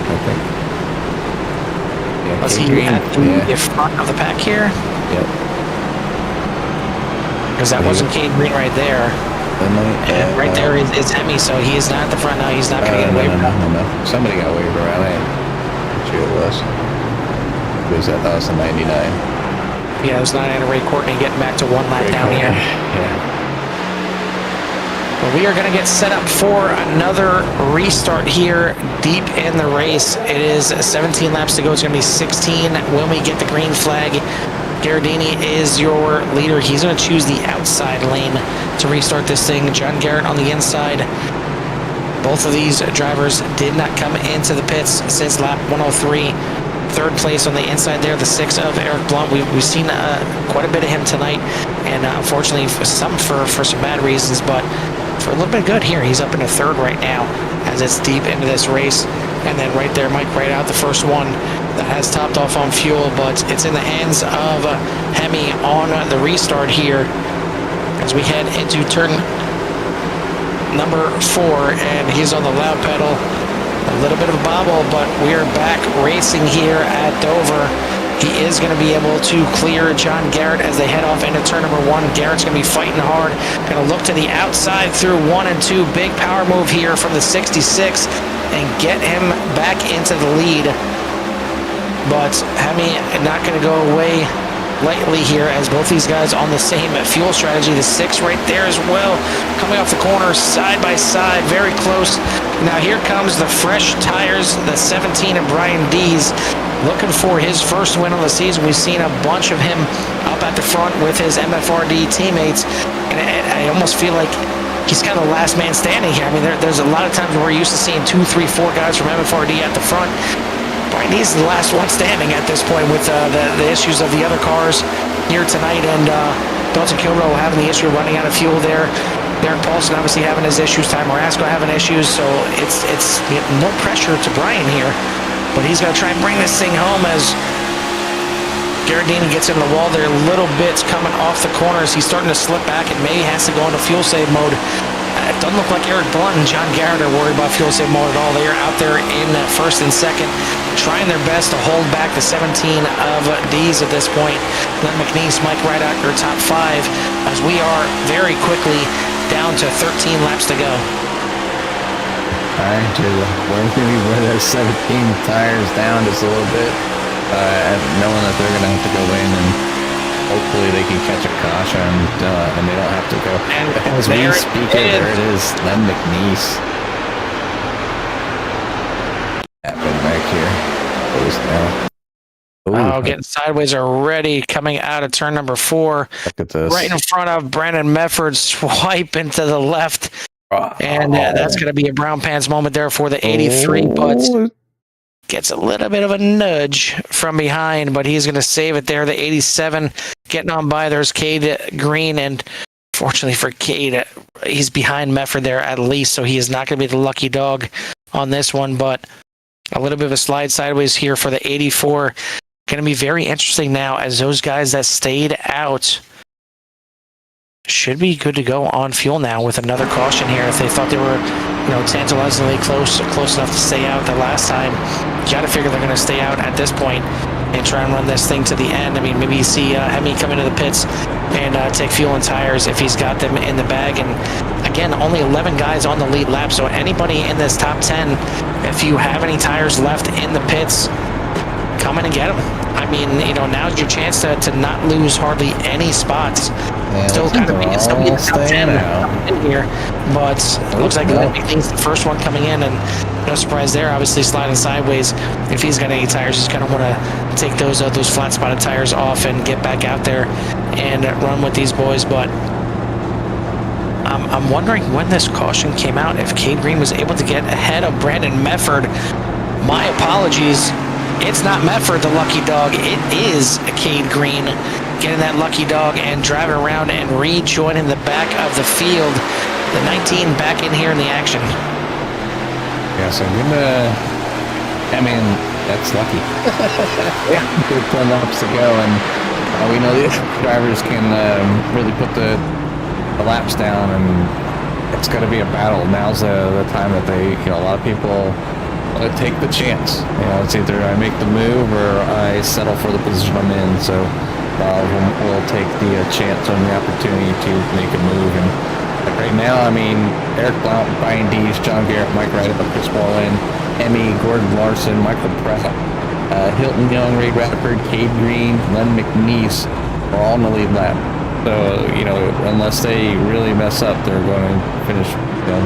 Yeah, was he at the front of the pack here? Yep. Because that wasn't Cade Green right there. And right there is Hemi, so he is not at the front now. He's not going to get away from No. Somebody got waved around. I didn't see who it was. That was the 99. Yeah, it was not Anna Ray Courtney getting back to one lap down here. Yeah. But we are going to get set up for another restart here deep in the race. It is 17 laps to go. It's going to be 16 when we get the green flag. Garardini is your leader. He's going to choose the outside lane to restart this thing. John Garrett on the inside. Both of these drivers did not come into the pits since lap 103. Third place on the inside there, the 6 of Eric Blunt. We've seen quite a bit of him tonight, and unfortunately for some bad reasons, but for a little bit good here. He's up into third right now as it's deep into this race. And then right there, Mike Rideout, the first one that has topped off on fuel, but it's in the hands of Hemi on the restart here as we head into turn number 4, and he's on the loud pedal. A little bit of a bobble, but we are back racing here at Dover. He is going to be able to clear John Garrett as they head off into turn number 1. Garrett's going to be fighting hard. Going to look to the outside through 1 and 2. Big power move here from the 66 and get him back into the lead. But Hemi not going to go away lightly here as both these guys on the same fuel strategy. The 6 right there as well, coming off the corner side by side, very close. Now here comes the fresh tires, the 17 of Brian Dees, looking for his first win on the season. We've seen a bunch of him up at the front with his MFRD teammates, and I almost feel like he's kind of the last man standing here. I mean, there's a lot of times where we're used to seeing 2, 3, 4 guys from MFRD at the front. Brian Dees is the last one standing at this point with the issues of the other cars here tonight, and Dalton Kilrow having the issue of running out of fuel there. Derek Paulson obviously having his issues. Ty Marasco having issues, so it's no pressure to Brian here, but he's going to try and bring this thing home as Garardini gets in the wall there. Little bits coming off the corners. He's starting to slip back and maybe has to go into fuel save mode. It doesn't look like Eric Blunt and John Garrett are worried about fuel save mode at all. They are out there in first and second, trying their best to hold back the 17 of D's at this point. Glenn McNeese, Mike Rideout, your top 5, as we are very quickly down to 13 laps to go. All right, we're going to wear those 17 tires down just a little bit, knowing that they're going to have to go in and hopefully they can catch a caution and they don't have to go. And as we speak, there it is, Glenn McNeese. Happening back here. Close now. Oh, getting sideways already, coming out of turn number 4. Look at this. Right in front of Brandon Medford, swiping to the left. And that's going to be a brown pants moment there for the 83, but gets a little bit of a nudge from behind, but he's going to save it there. The 87 getting on by. There's Cade Green, and fortunately for Cade, he's behind Medford there at least, so he is not going to be the lucky dog on this one, but a little bit of a slide sideways here for the 84. Going to be very interesting now as those guys that stayed out should be good to go on fuel now with another caution here. If they thought they were, tantalizingly close enough to stay out the last time, you got to figure they're going to stay out at this point and try and run this thing to the end. I mean, maybe you see Hemi come into the pits and take fuel and tires if he's got them in the bag. And again, only 11 guys on the lead lap, so anybody in this top 10, if you have any tires left in the pits, come in and get them. I mean, now's your chance to not lose hardly any spots. Yeah, Still got to be in the top 10 in here, but it looks like he's the first one coming in, and no surprise there. Obviously sliding sideways. If he's got any tires, he's going to want to take those flat spotted tires off and get back out there and run with these boys. But I'm wondering when this caution came out, if Cade Green was able to get ahead of Brandon Mefford. My apologies. It's not Mefford, the lucky dog. It is Cade Green getting that lucky dog and driving around and rejoining the back of the field. The 19 back in here in the action. Yeah, so that's lucky. Yeah, good 10 laps to go, and we know the drivers can really put the laps down, and it's going to be a battle. Now's the time that a lot of people take the chance. It's either I make the move or I settle for the position I'm in. So a lot of them will take the chance and the opportunity to make a move. And right now, Eric Blount, Brian Dees, John Garrett, Mike Ryder, Chris Wallen, Emmy, Gordon Larson, Michael Pratt, Hilton Young, Ray Radford, Cade Green, Len McNeese are all in the lead lap. So, unless they really mess up, they're going to finish,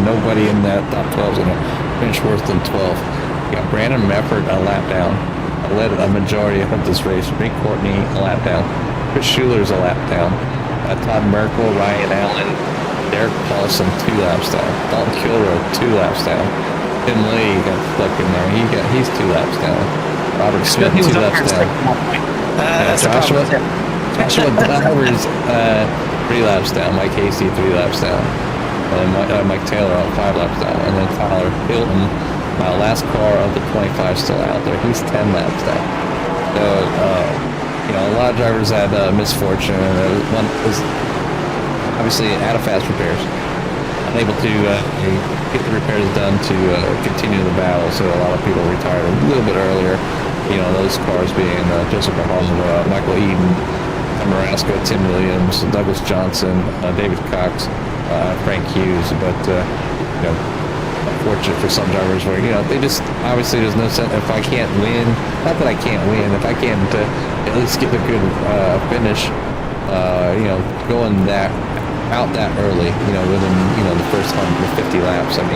nobody in that top 12 is going to finish worse than 12. You got Brandon Mefford a lap down. Led a majority of this race. Rick Courtney a lap down. Chris Schuler's a lap down. Todd Merkel, Ryan Allen, Derek Paulson 2 laps down. Dalton Kilroy 2 laps down. Tim Lee got stuck in there. He's 2 laps down. Robert Smith 2 laps down. Joshua Divers 3 laps down. Mike Hasty 3 laps down. And Mike Taylor on 5 laps down. And then Tyler Hilton, last car of the 25 still out there. He's 10 laps down. So, a lot of drivers had misfortune. One was obviously out of fast repairs, unable to get the repairs done to continue the battle. So a lot of people retired a little bit earlier. Those cars being Joseph Mahomes, Michael Eden, Marasco, Tim Williams, Douglas Johnson, David Cox, Frank Hughes. But unfortunate for some drivers where they just obviously there's no sense. If I can't win, not that I can't win, if I can't at least get a good finish, going out that early, within the first 150 laps. It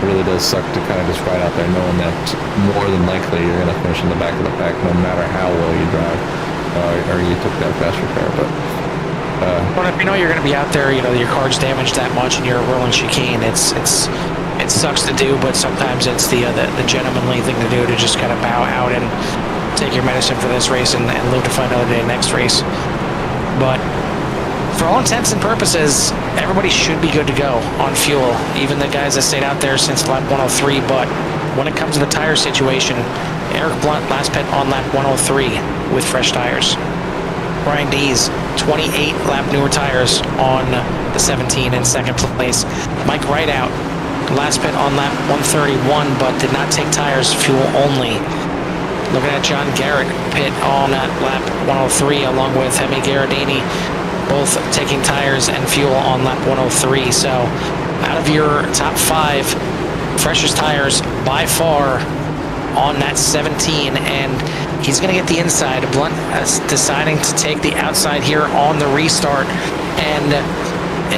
really does suck to kind of just ride out there knowing that more than likely you're going to finish in the back of the pack, no matter how well you drive or you took that fast repair. But well, if you're going to be out there, your car's damaged that much and you're rolling chicane, it sucks to do, but sometimes it's the gentlemanly thing to do, to just kind of bow out and take your medicine for this race and live to fight another day next race. But for all intents and purposes, everybody should be good to go on fuel, even the guys that stayed out there since lap 103. But when it comes to the tire situation, Eric Blount last pit on lap 103 with fresh tires. Brian Dees, 28 lap newer tires on the 17 in second place. Mike Rideout, last pit on lap 131, but did not take tires, fuel only. Looking at John Garrett, pit on lap 103, along with Hemi Garradini, both taking tires and fuel on lap 103. So out of your top 5, freshest tires by far on that 17, and he's going to get the inside. Blount deciding to take the outside here on the restart, and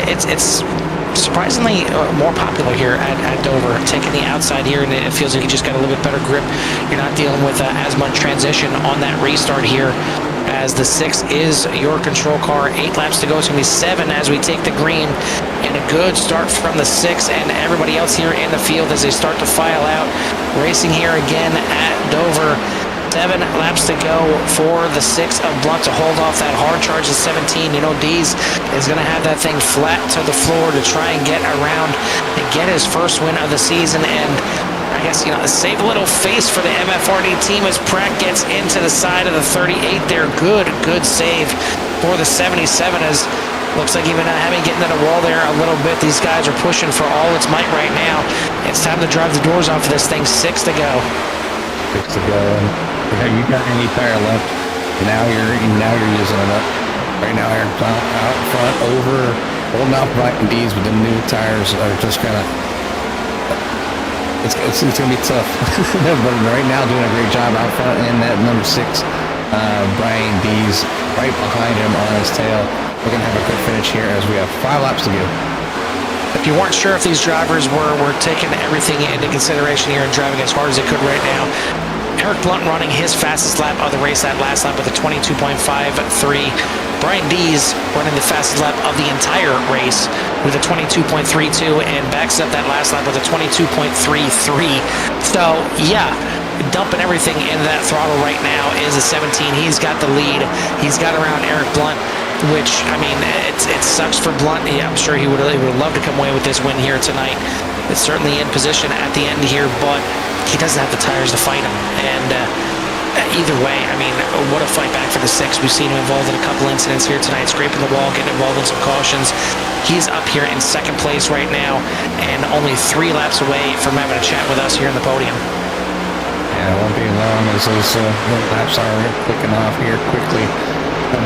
it's surprisingly more popular here at Dover, taking the outside here, and it feels like you just got a little bit better grip. You're not dealing with as much transition on that restart here, as the 6 is your control car. 8 laps to go. It's going to be 7 as we take the green, and a good start from the 6 and everybody else here in the field as they start to file out. Racing here again at Dover. 7 laps to go for the 6 of Blount to hold off that hard charge at 17. Dees is going to have that thing flat to the floor to try and get around and get his first win of the season. And I guess, save a little face for the MFRD team as Pratt gets into the side of the 38 there. Good save for the 77 as Looks like even having getting to the wall there a little bit. These guys are pushing for all its might right now. It's time to drive the doors off of this thing. 6 to go. 6 to go. And have you got any tire left? Now you're using it up. Right now, Eric out front, holding off Brian Dees, but the new tires are just kind of. It's going to be tough. But right now, doing a great job out front, and that number 6, Brian Dees, right behind him on his tail. We're going to have a good finish here as we have 5 laps to go. If you weren't sure if these drivers were taking everything into consideration here and driving as hard as they could right now, Eric Blunt running his fastest lap of the race that last lap with a 22.53. Brian Dees running the fastest lap of the entire race with a 22.32 and backs up that last lap with a 22.33. So, yeah, dumping everything into that throttle right now is a 17. He's got the lead. He's got around Eric Blunt, which, I mean, it sucks for Blunt. Yeah, I'm sure he would love to come away with this win here tonight. It's certainly in position at the end here, but he doesn't have the tires to fight him. And either way, I mean, what a fight back for the 6. We've seen him involved in a couple incidents here tonight, scraping the wall, getting involved in some cautions. He's up here in 2nd place right now and only 3 laps away from having a chat with us here on the podium. Yeah, it won't be long as those laps are clicking off here quickly.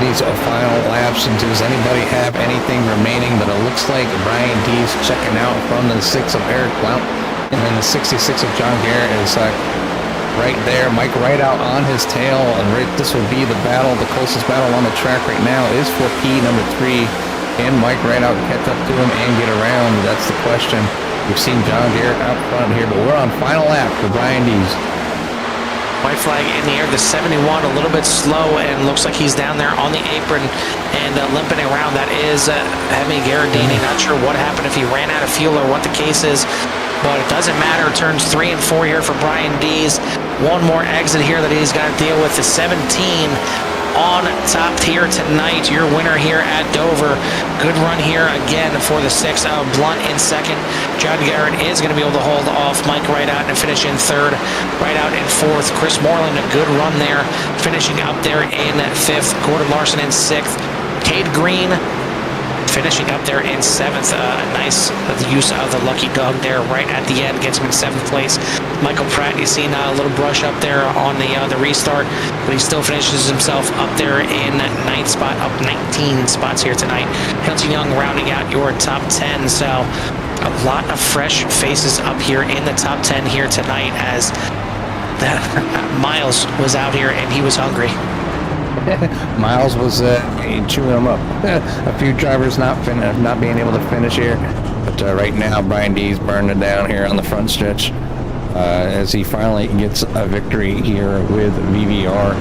These final laps, and does anybody have anything remaining? But it looks like Brian Dees checking out from the 6 of Eric Blount, and then the 66 of John Garrett is right there. Mike Rideout on his tail, and this will be the battle. The closest battle on the track right now is for P number 3. Can Mike Rideout catch up to him and get around? That's the question. We've seen John Garrett out front here, but we're on final lap for Brian Dees. White flag in the air, the 71 a little bit slow, and looks like he's down there on the apron and limping around. That is Hemi Gherardini. Not sure what happened, if he ran out of fuel or what the case is, but it doesn't matter. Turns 3 and 4 here for Brian Dees. One more exit here that he's got to deal with. The 17 on top here tonight. Your winner here at Dover. Good run here again for the 6 of Blunt in 2nd. John Garrett is going to be able to hold off Mike Rideout and finish in 3rd. Rideout in 4th. Chris Moreland, a good run there, finishing up there in 5th. Gordon Larson in 6th. Cade Green finishing up there in 7th. A nice use of the lucky dog there right at the end, gets him in 7th place. Michael Pratt, you've seen a little brush up there on the restart, but he still finishes himself up there in 9th spot, up 19 spots here tonight. Hilton Young rounding out your top 10, so a lot of fresh faces up here in the top 10 here tonight, as Miles was out here and he was hungry. Miles was chewing them up. A few drivers not being able to finish here, but right now Brian Dees burning it down here on the front stretch as he finally gets a victory here with VVR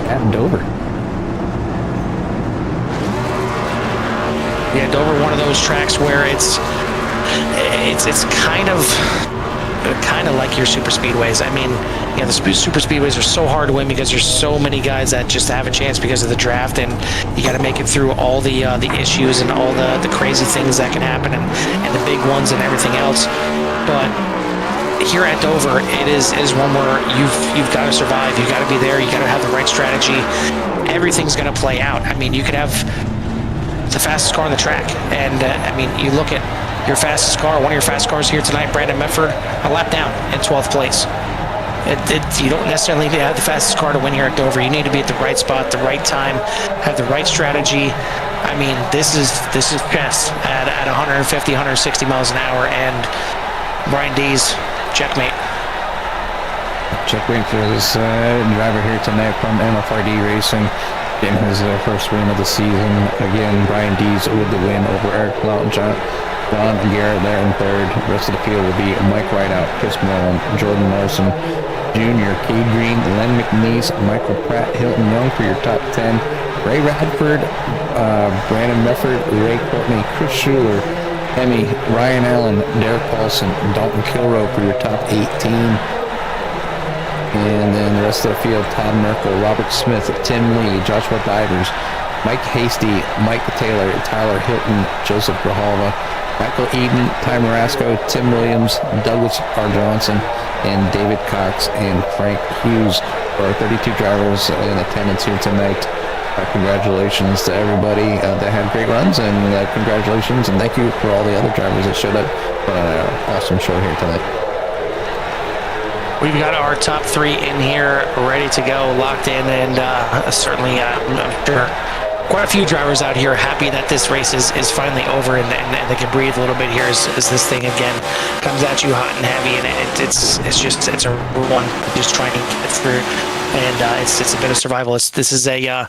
at Dover. Yeah, Dover, one of those tracks where it's kind of like your super speedways. I mean, yeah, the super speedways are so hard to win because there's so many guys that just have a chance because of the draft, and you got to make it through all the issues and all the crazy things that can happen, and the big ones and everything else. But here at Dover, it is one where you've got to survive. You got to be there. You got to have the right strategy. Everything's going to play out. I mean, you could have the fastest car on the track, and I mean, you look at your fastest car, one of your fast cars here tonight, Brandon Medford, a lap down in 12th place. You don't necessarily need to have the fastest car to win here at Dover. You need to be at the right spot, the right time, have the right strategy. I mean, this is chess at 150, 160 miles an hour, and Brian Dees, checkmate. Checkmate for this driver here tonight from MFRD Racing, getting his first win of the season. Again, Brian Dees with the win over Eric Blount, John Garrett there in 3rd. The rest of the field will be Mike Rideout, Chris Moreland, Jordan Larson Jr., Cade Green, Len McNeese, Michael Pratt, Hilton Young for your top 10. Ray Radford, Brandon Medford, Ray Courtney, Chris Schuler, Hemi, Ryan Allen, Derek Paulson, Dalton Kilroe for your top 18. And then the rest of the field, Todd Merkel, Robert Smith, Tim Lee, Joshua Divers, Mike Hasty, Mike Taylor, Tyler Hilton, Joseph Grijalva, Michael Eden, Ty Marasco, Tim Williams, Douglas R. Johnson, and David Cox and Frank Hughes are 32 drivers in attendance here tonight Congratulations to everybody that had great runs, and congratulations and thank you for all the other drivers that showed up. Put on an awesome show here tonight. We've got our top three in here ready to go, locked in, and certainly I'm sure quite a few drivers out here happy that this race is finally over and they can breathe a little bit here as this thing again comes at you hot and heavy, and it's a one just trying to get through, and it's a bit of survival. This is a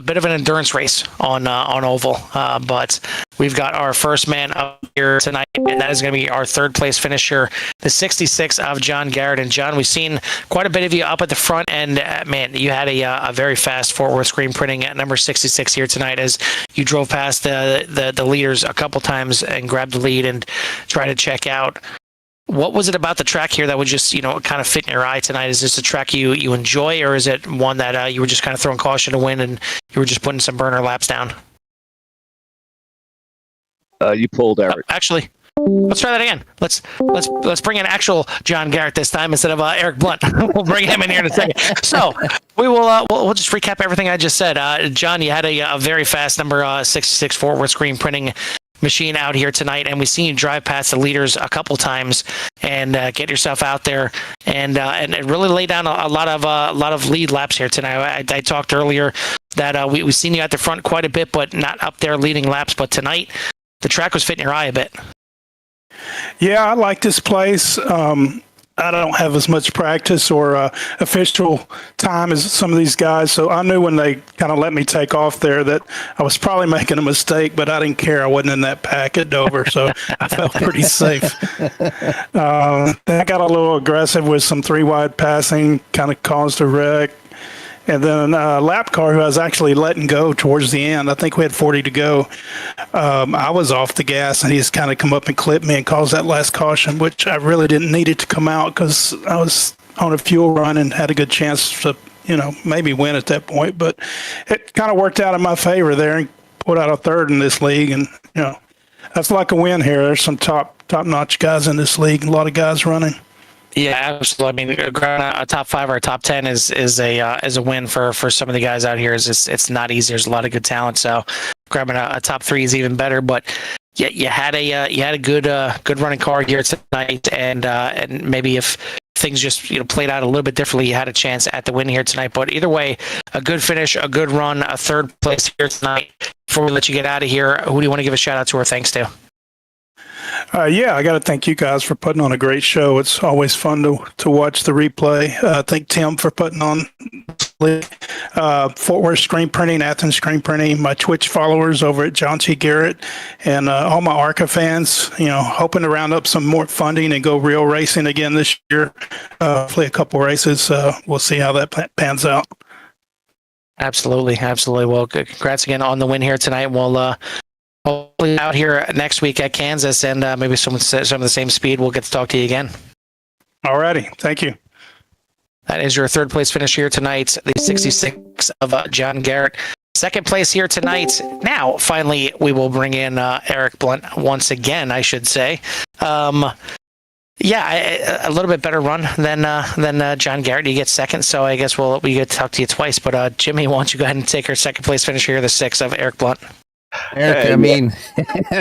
bit of an endurance race on oval, but we've got our first man up here tonight, and that is going to be our third place finisher, the 66 of John Garrett. And John, we've seen quite a bit of you up at the front, and man, you had a very fast forward screen printing at number 66 here tonight as you drove past the leaders a couple times and grabbed the lead and tried to check out. What was it about the track here that would just, kind of fit in your eye tonight? Is this a track you enjoy, or is it one that you were just kind of throwing caution to win and you were just putting some burner laps down? You pulled Eric. Actually, let's try that again. Let's bring in actual John Garrett this time instead of Eric Blunt. We'll bring him in here in a second. So we will we'll just recap everything I just said. John, you had a very fast number 66 forward screen printing machine out here tonight, and we've seen you drive past the leaders a couple times and get yourself out there and really lay down a lot of lead laps here tonight. I talked earlier that we've seen you at the front quite a bit, but not up there leading laps. But tonight, the track was fitting your eye a bit. Yeah, I like this place. I don't have as much practice or official time as some of these guys, so I knew when they kind of let me take off there that I was probably making a mistake, but I didn't care. I wasn't in that pack at Dover, so I felt pretty safe. Then I got a little aggressive with some three-wide passing, kind of caused a wreck. And then lap car, who I was actually letting go towards the end, I think we had 40 to go. I was off the gas, and he's kind of come up and clipped me and caused that last caution, which I really didn't need it to come out because I was on a fuel run and had a good chance to, maybe win at that point. But it kind of worked out in my favor there and put out a third in this league. And, that's like a win here. There's some top-notch guys in this league, a lot of guys running. Yeah, absolutely. I mean, grabbing a top 5 or a top 10 is a win for some of the guys out here. It's not easy. There's a lot of good talent. So grabbing a top 3 is even better. But yeah, you had a good running car here tonight, and maybe if things just played out a little bit differently, you had a chance at the win here tonight. But either way, a good finish, a good run, a third place here tonight. Before we let you get out of here, who do you want to give a shout out to or thanks to? Yeah, I got to thank you guys for putting on a great show. It's always fun to watch the replay. Thank Tim for putting on Fort Worth Screen Printing, Athens Screen Printing, my Twitch followers over at John T. Garrett, and all my ARCA fans, hoping to round up some more funding and go real racing again this year. Hopefully a couple races. We'll see how that pans out. Absolutely. Well, congrats again on the win here tonight. We'll hopefully out here next week at Kansas, and maybe some of the same speed. We'll get to talk to you again. All righty. Thank you. That is your third place finish here tonight, the 66 of John Garrett. Second place here tonight. Now, finally, we will bring in Eric Blunt once again, I should say. A little bit better run than John Garrett. You get second, so I guess we get to talk to you twice. But Jimmy, why don't you go ahead and take our second place finish here, the 6 of Eric Blunt. Eric, I mean,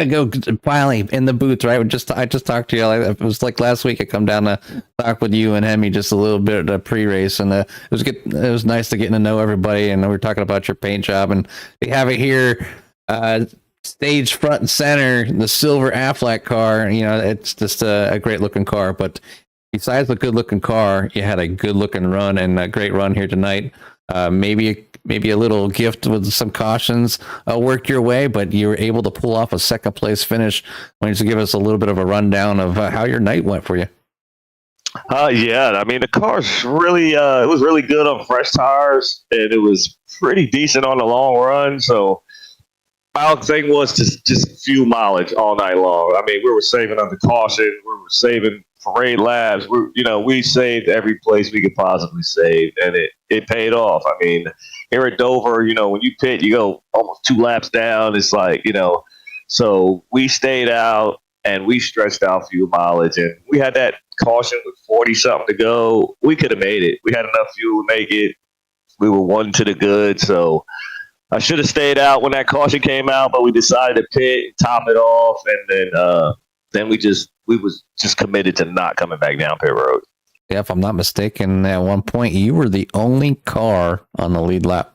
go finally in the booth, right? I just talked to you. It was like last week. I come down to talk with you and Hemi just a little bit at a pre-race, and it was good. It was nice to get to know everybody, and we were talking about your paint job, and we have it here, stage front and center, the silver Aflac car. It's just a great looking car. But besides the good looking car, you had a good looking run and a great run here tonight. Maybe a little gift with some cautions worked your way, but you were able to pull off a second place finish. Why don't you give us a little bit of a rundown of how your night went for you? Yeah, I mean, the car's really, it was really good on fresh tires, and it was pretty decent on the long run. So my thing was just fuel mileage all night long. I mean, we were saving under caution. We were saving parade laps. We saved every place we could possibly save, and it paid off. I mean, here at Dover, when you pit, you go almost 2 laps down. It's like, so we stayed out and we stretched out fuel mileage, and we had that caution with 40 something to go. We could have made it. We had enough fuel to make it. we were one to the good. So I should have stayed out when that caution came out, but we decided to pit, top it off, and then we was just committed to not coming back down pit road. Yeah, if I'm not mistaken, at one point you were the only car on the lead lap.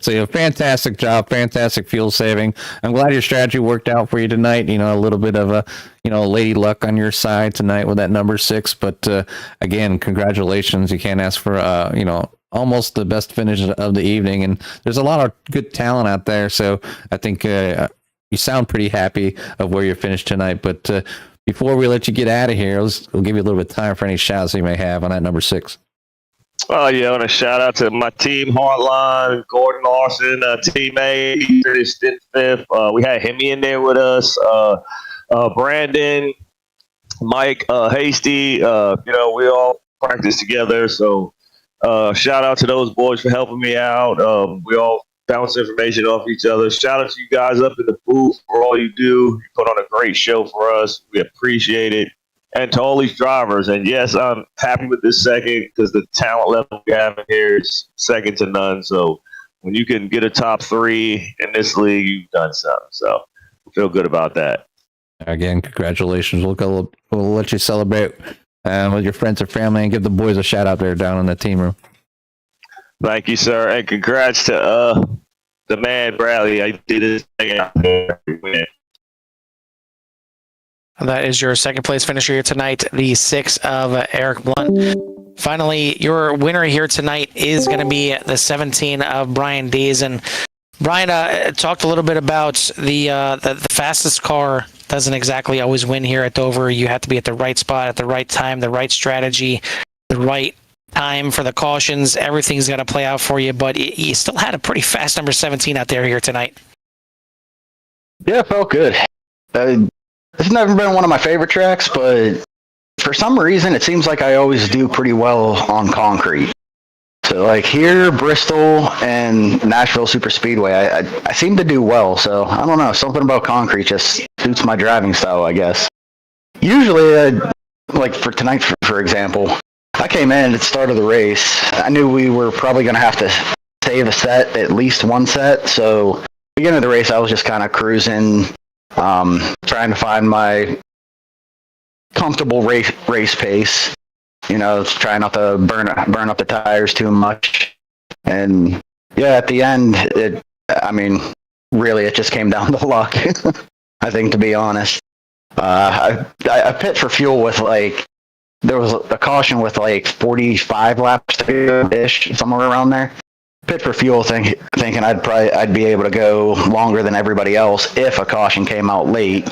So you have fantastic job, fantastic fuel saving. I'm glad your strategy worked out for you tonight. A little bit of a lady luck on your side tonight with that number 6, but again, congratulations. You can't ask for almost the best finish of the evening, and there's a lot of good talent out there, so I think you sound pretty happy of where you're finished tonight. But before we let you get out of here, we'll give you a little bit of time for any shouts you may have on that number 6. Oh, yeah, I want to shout out to my team, Hardline, Gordon Larson, teammate. He finished in 5th. We had him in there with us. Brandon, Mike, Hasty, we all practiced together. So shout out to those boys for helping me out. We all bounce information off each other. Shout out to you guys up in the booth for all you do. You put on a great show for us. We appreciate it. And to all these drivers. And yes, I'm happy with this second because the talent level we have in here is second to none. So when you can get a top 3 in this league, you've done something. So I feel good about that. Again, congratulations. We'll let you celebrate with your friends and family and give the boys a shout out there down in the team room. Thank you, sir. And congrats to the man, Bradley. I did this thing out there. That is your second place finisher here tonight, the 6 of Eric Blunt. Finally, your winner here tonight is going to be the 17 of Brian Dees. And Brian talked a little bit about the fastest car doesn't exactly always win here at Dover. You have to be at the right spot at the right time, the right strategy, the right time for the cautions. Everything's got to play out for you, but you still had a pretty fast number 17 out there here tonight. Yeah, it felt good. It's never been one of my favorite tracks, but for some reason, it seems like I always do pretty well on concrete. So like here, Bristol, and Nashville Super Speedway, I seem to do well. So I don't know, something about concrete just suits my driving style, I guess. Usually, like for tonight, for example, I came in at the start of the race. I knew we were probably going to have to save a set, at least one set. So beginning of the race, I was just kind of cruising, trying to find my comfortable race pace, trying not to burn up the tires too much. And yeah, at the end, really it just came down to luck. I think, to be honest. I pit for fuel with there was a caution with 45 laps to ish, somewhere around there. Pit for fuel, thinking I'd be able to go longer than everybody else if a caution came out late,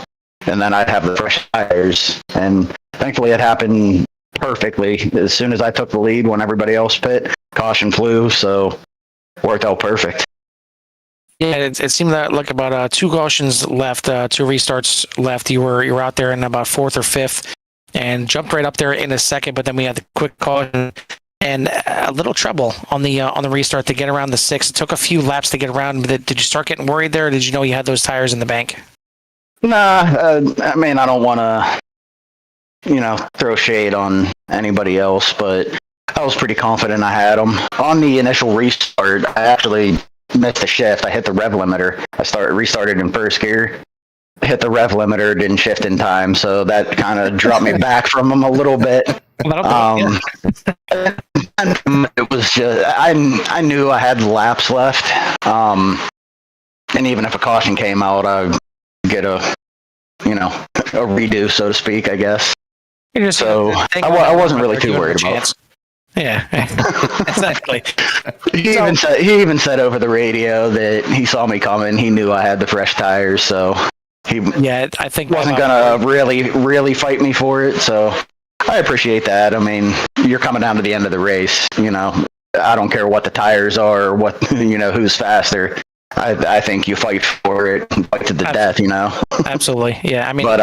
and then I'd have the fresh tires. And thankfully, it happened perfectly. As soon as I took the lead, when everybody else pit, caution flew, so worked out perfect. Yeah, it seemed like about 2 cautions left, 2 restarts left. You were out there in about 4th or 5th, and jumped right up there in a second. But then we had the quick caution and a little trouble on the restart to get around the 6. It took a few laps to get around. Did you start getting worried there? Or did you know you had those tires in the bank? Nah, I don't want to, throw shade on anybody else, but I was pretty confident I had them. On the initial restart, I actually missed the shift. I hit the rev limiter. I restarted in first gear, hit the rev limiter, didn't shift in time, so that kind of dropped me back from them a little bit. It was just, I knew I had laps left, and even if a caution came out, I'd get a redo, so to speak, I guess. So I wasn't really too worried about it. Yeah, exactly. He even said over the radio that he saw me coming. He knew I had the fresh tires, so he I think wasn't gonna really fight me for it. So I appreciate that. I mean, you're coming down to the end of the race. I don't care what the tires are or what who's faster. I think you fight for it, fight to the death. Absolutely, yeah. I mean, but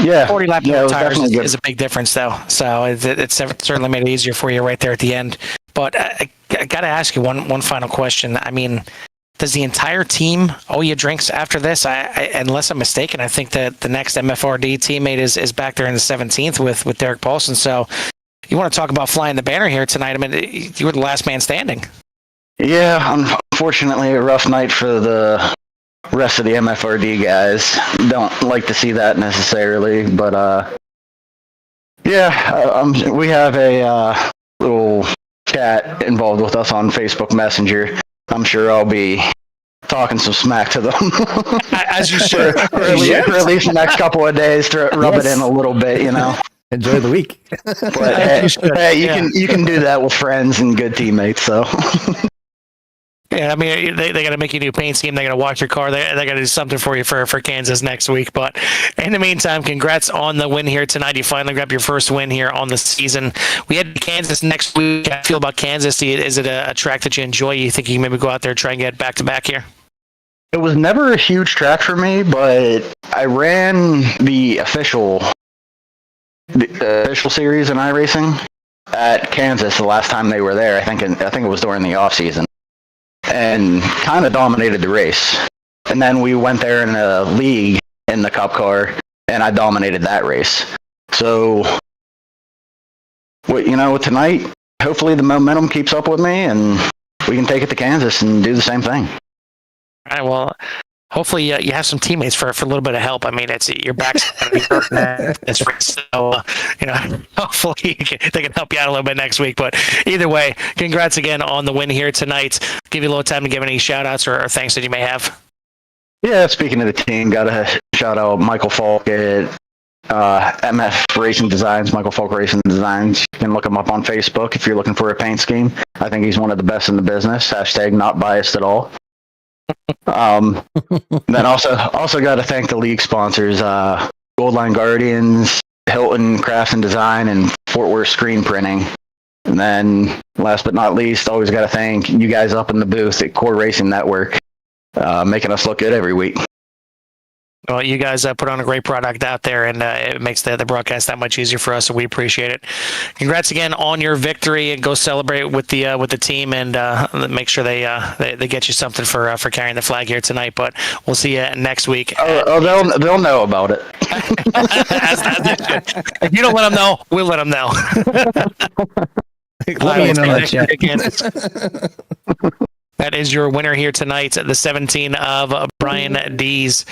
yeah, 40 lap tires is a big difference, though. So it's certainly made it easier for you right there at the end. But I got to ask you one final question. I mean, does the entire team owe you drinks after this? Unless I'm mistaken, I think that the next MFRD teammate is back there in the 17th with Derek Paulson. So, you want to talk about flying the banner here tonight. I mean, you were the last man standing. Yeah, unfortunately, a rough night for the rest of the MFRD guys. Don't like to see that necessarily, but we have a little chat involved with us on Facebook Messenger. I'm sure I'll be talking some smack to them. As you should. for at least the next couple of days to rub it in a little bit, you know. Enjoy the week. But you can do that with friends and good teammates. So Yeah, I mean, they got to make you a new paint scheme. They got to wash your car. They got to do something for you for Kansas next week. But in the meantime, congrats on the win here tonight. You finally grabbed your first win here on the season. We had Kansas next week. How do you feel about Kansas? Is it a track that you enjoy? You think you can maybe go out there and try and get back-to-back here? it was never a huge track for me, but I ran the official series in iRacing at Kansas the last time they were there. I think it was during the off season, and kind of dominated the race. And then we went there in a league in the Cup car, and I dominated that race. So, tonight, hopefully the momentum keeps up with me, and we can take it to Kansas and do the same thing. All right, well, hopefully you have some teammates for a little bit of help. I mean, your back's going to be hurting this race, so hopefully they can help you out a little bit next week. But either way, congrats again on the win here tonight. Give you a little time to give any shout-outs or thanks that you may have. Yeah, speaking of the team, got to shout out Michael Falk at MF Racing Designs, Michael Falk Racing Designs. You can look him up on Facebook if you're looking for a paint scheme. I think he's one of the best in the business. # not biased at all. Then also got to thank the league sponsors, Goldline Guardians, Hilton Crafts and Design, and Fort Worth Screen Printing. And then last but not least, always got to thank you guys up in the booth at Core Racing Network, making us look good every week. Well, you guys put on a great product out there, and it makes the broadcast that much easier for us, so we appreciate it. Congrats again on your victory, and go celebrate with the team, and make sure they get you something for carrying the flag here tonight. But we'll see you next week. They'll know about it. If you don't let them know, we'll let them know. That is your winner here tonight, the 17 of Brian Dees.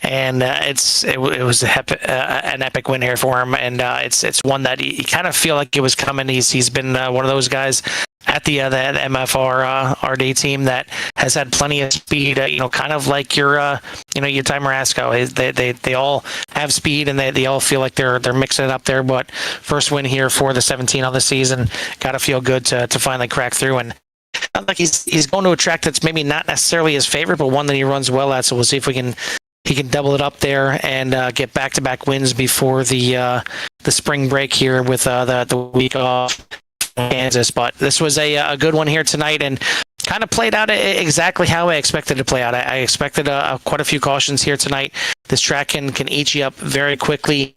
And it was an epic win here for him, and it's one that you kind of feel like it was coming. He's been one of those guys at the MFR RD team that has had plenty of speed. Kind of like your Ty Marasco. They all have speed, and they all feel like they're mixing it up there. But first win here for the 17 of the season, got to feel good to finally crack through. And not like he's going to a track that's maybe not necessarily his favorite, but one that he runs well at. So we'll see if he can double it up there and get back-to-back wins before the spring break here with the week off in Kansas. But this was a good one here tonight, and kind of played out exactly how I expected it to play out. I expected quite a few cautions here tonight. This track can eat you up very quickly.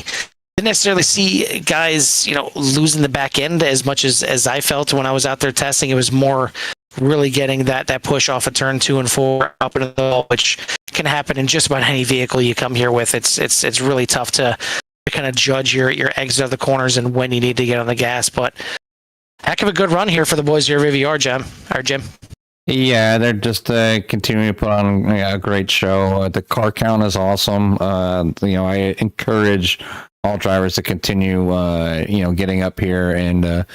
Didn't necessarily see guys, losing the back end as much as I felt when I was out there testing. It was more really getting that push off of turn 2 and 4 up into the wall, which can happen in just about any vehicle you come here with. It's really tough to kind of judge your exit of the corners and when you need to get on the gas. But heck of a good run here for the boys here at VVR, Jim. Yeah, they're just continuing to put on a great show. The car count is awesome. I encourage all drivers to continue, getting up here and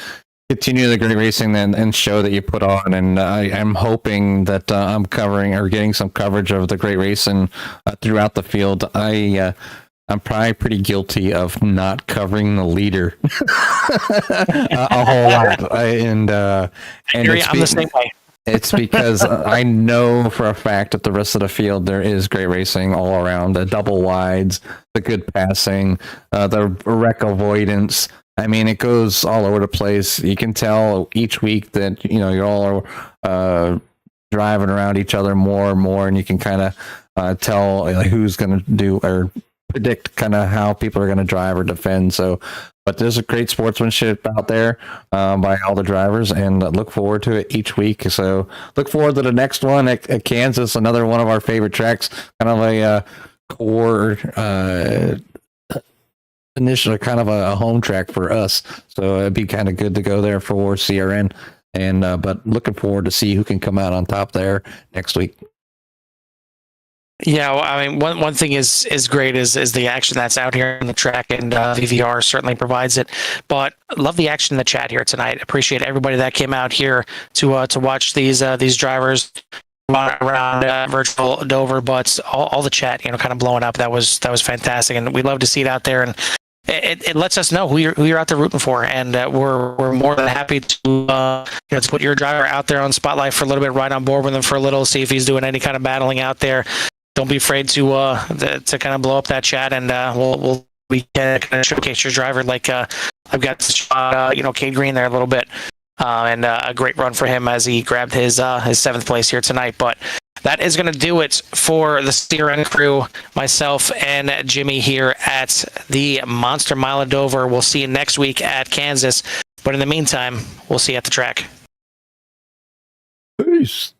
continue the great racing and show that you put on. And I'm hoping that I'm covering or getting some coverage of the great racing throughout the field. I'm probably pretty guilty of not covering the leader a whole lot. I'm the same way. It's because I know for a fact that the rest of the field there is great racing all around. The double wides, the good passing, the wreck avoidance. I mean, it goes all over the place. You can tell each week that you're all driving around each other more and more, and you can kind of tell who's going to do or predict kind of how people are going to drive or defend. So, but there's a great sportsmanship out there by all the drivers, and look forward to it each week. So, look forward to the next one at Kansas, another one of our favorite tracks, kind of a core. initially kind of a home track for us. So it'd be kind of good to go there for CRN. And but looking forward to see who can come out on top there next week. Yeah, well, I mean, one thing is great is the action that's out here on the track, and VVR certainly provides it. But love the action in the chat here tonight. Appreciate everybody that came out here to watch these drivers around virtual Dover. But all the chat, kind of blowing up. That was fantastic, and we love to see it out there. And it lets us know who you're out there rooting for, and we're more than happy to to put your driver out there on spotlight for a little bit, ride on board with him for a little, see if he's doing any kind of battling out there. Don't be afraid to kind of blow up that chat, and we can kind of showcase your driver. Like I've got Cade Green there a little bit, and a great run for him as he grabbed his 7th place here tonight. But that is going to do it for the CRN crew, myself and Jimmy here at the Monster Mile of Dover. We'll see you next week at Kansas, but in the meantime, we'll see you at the track. Peace.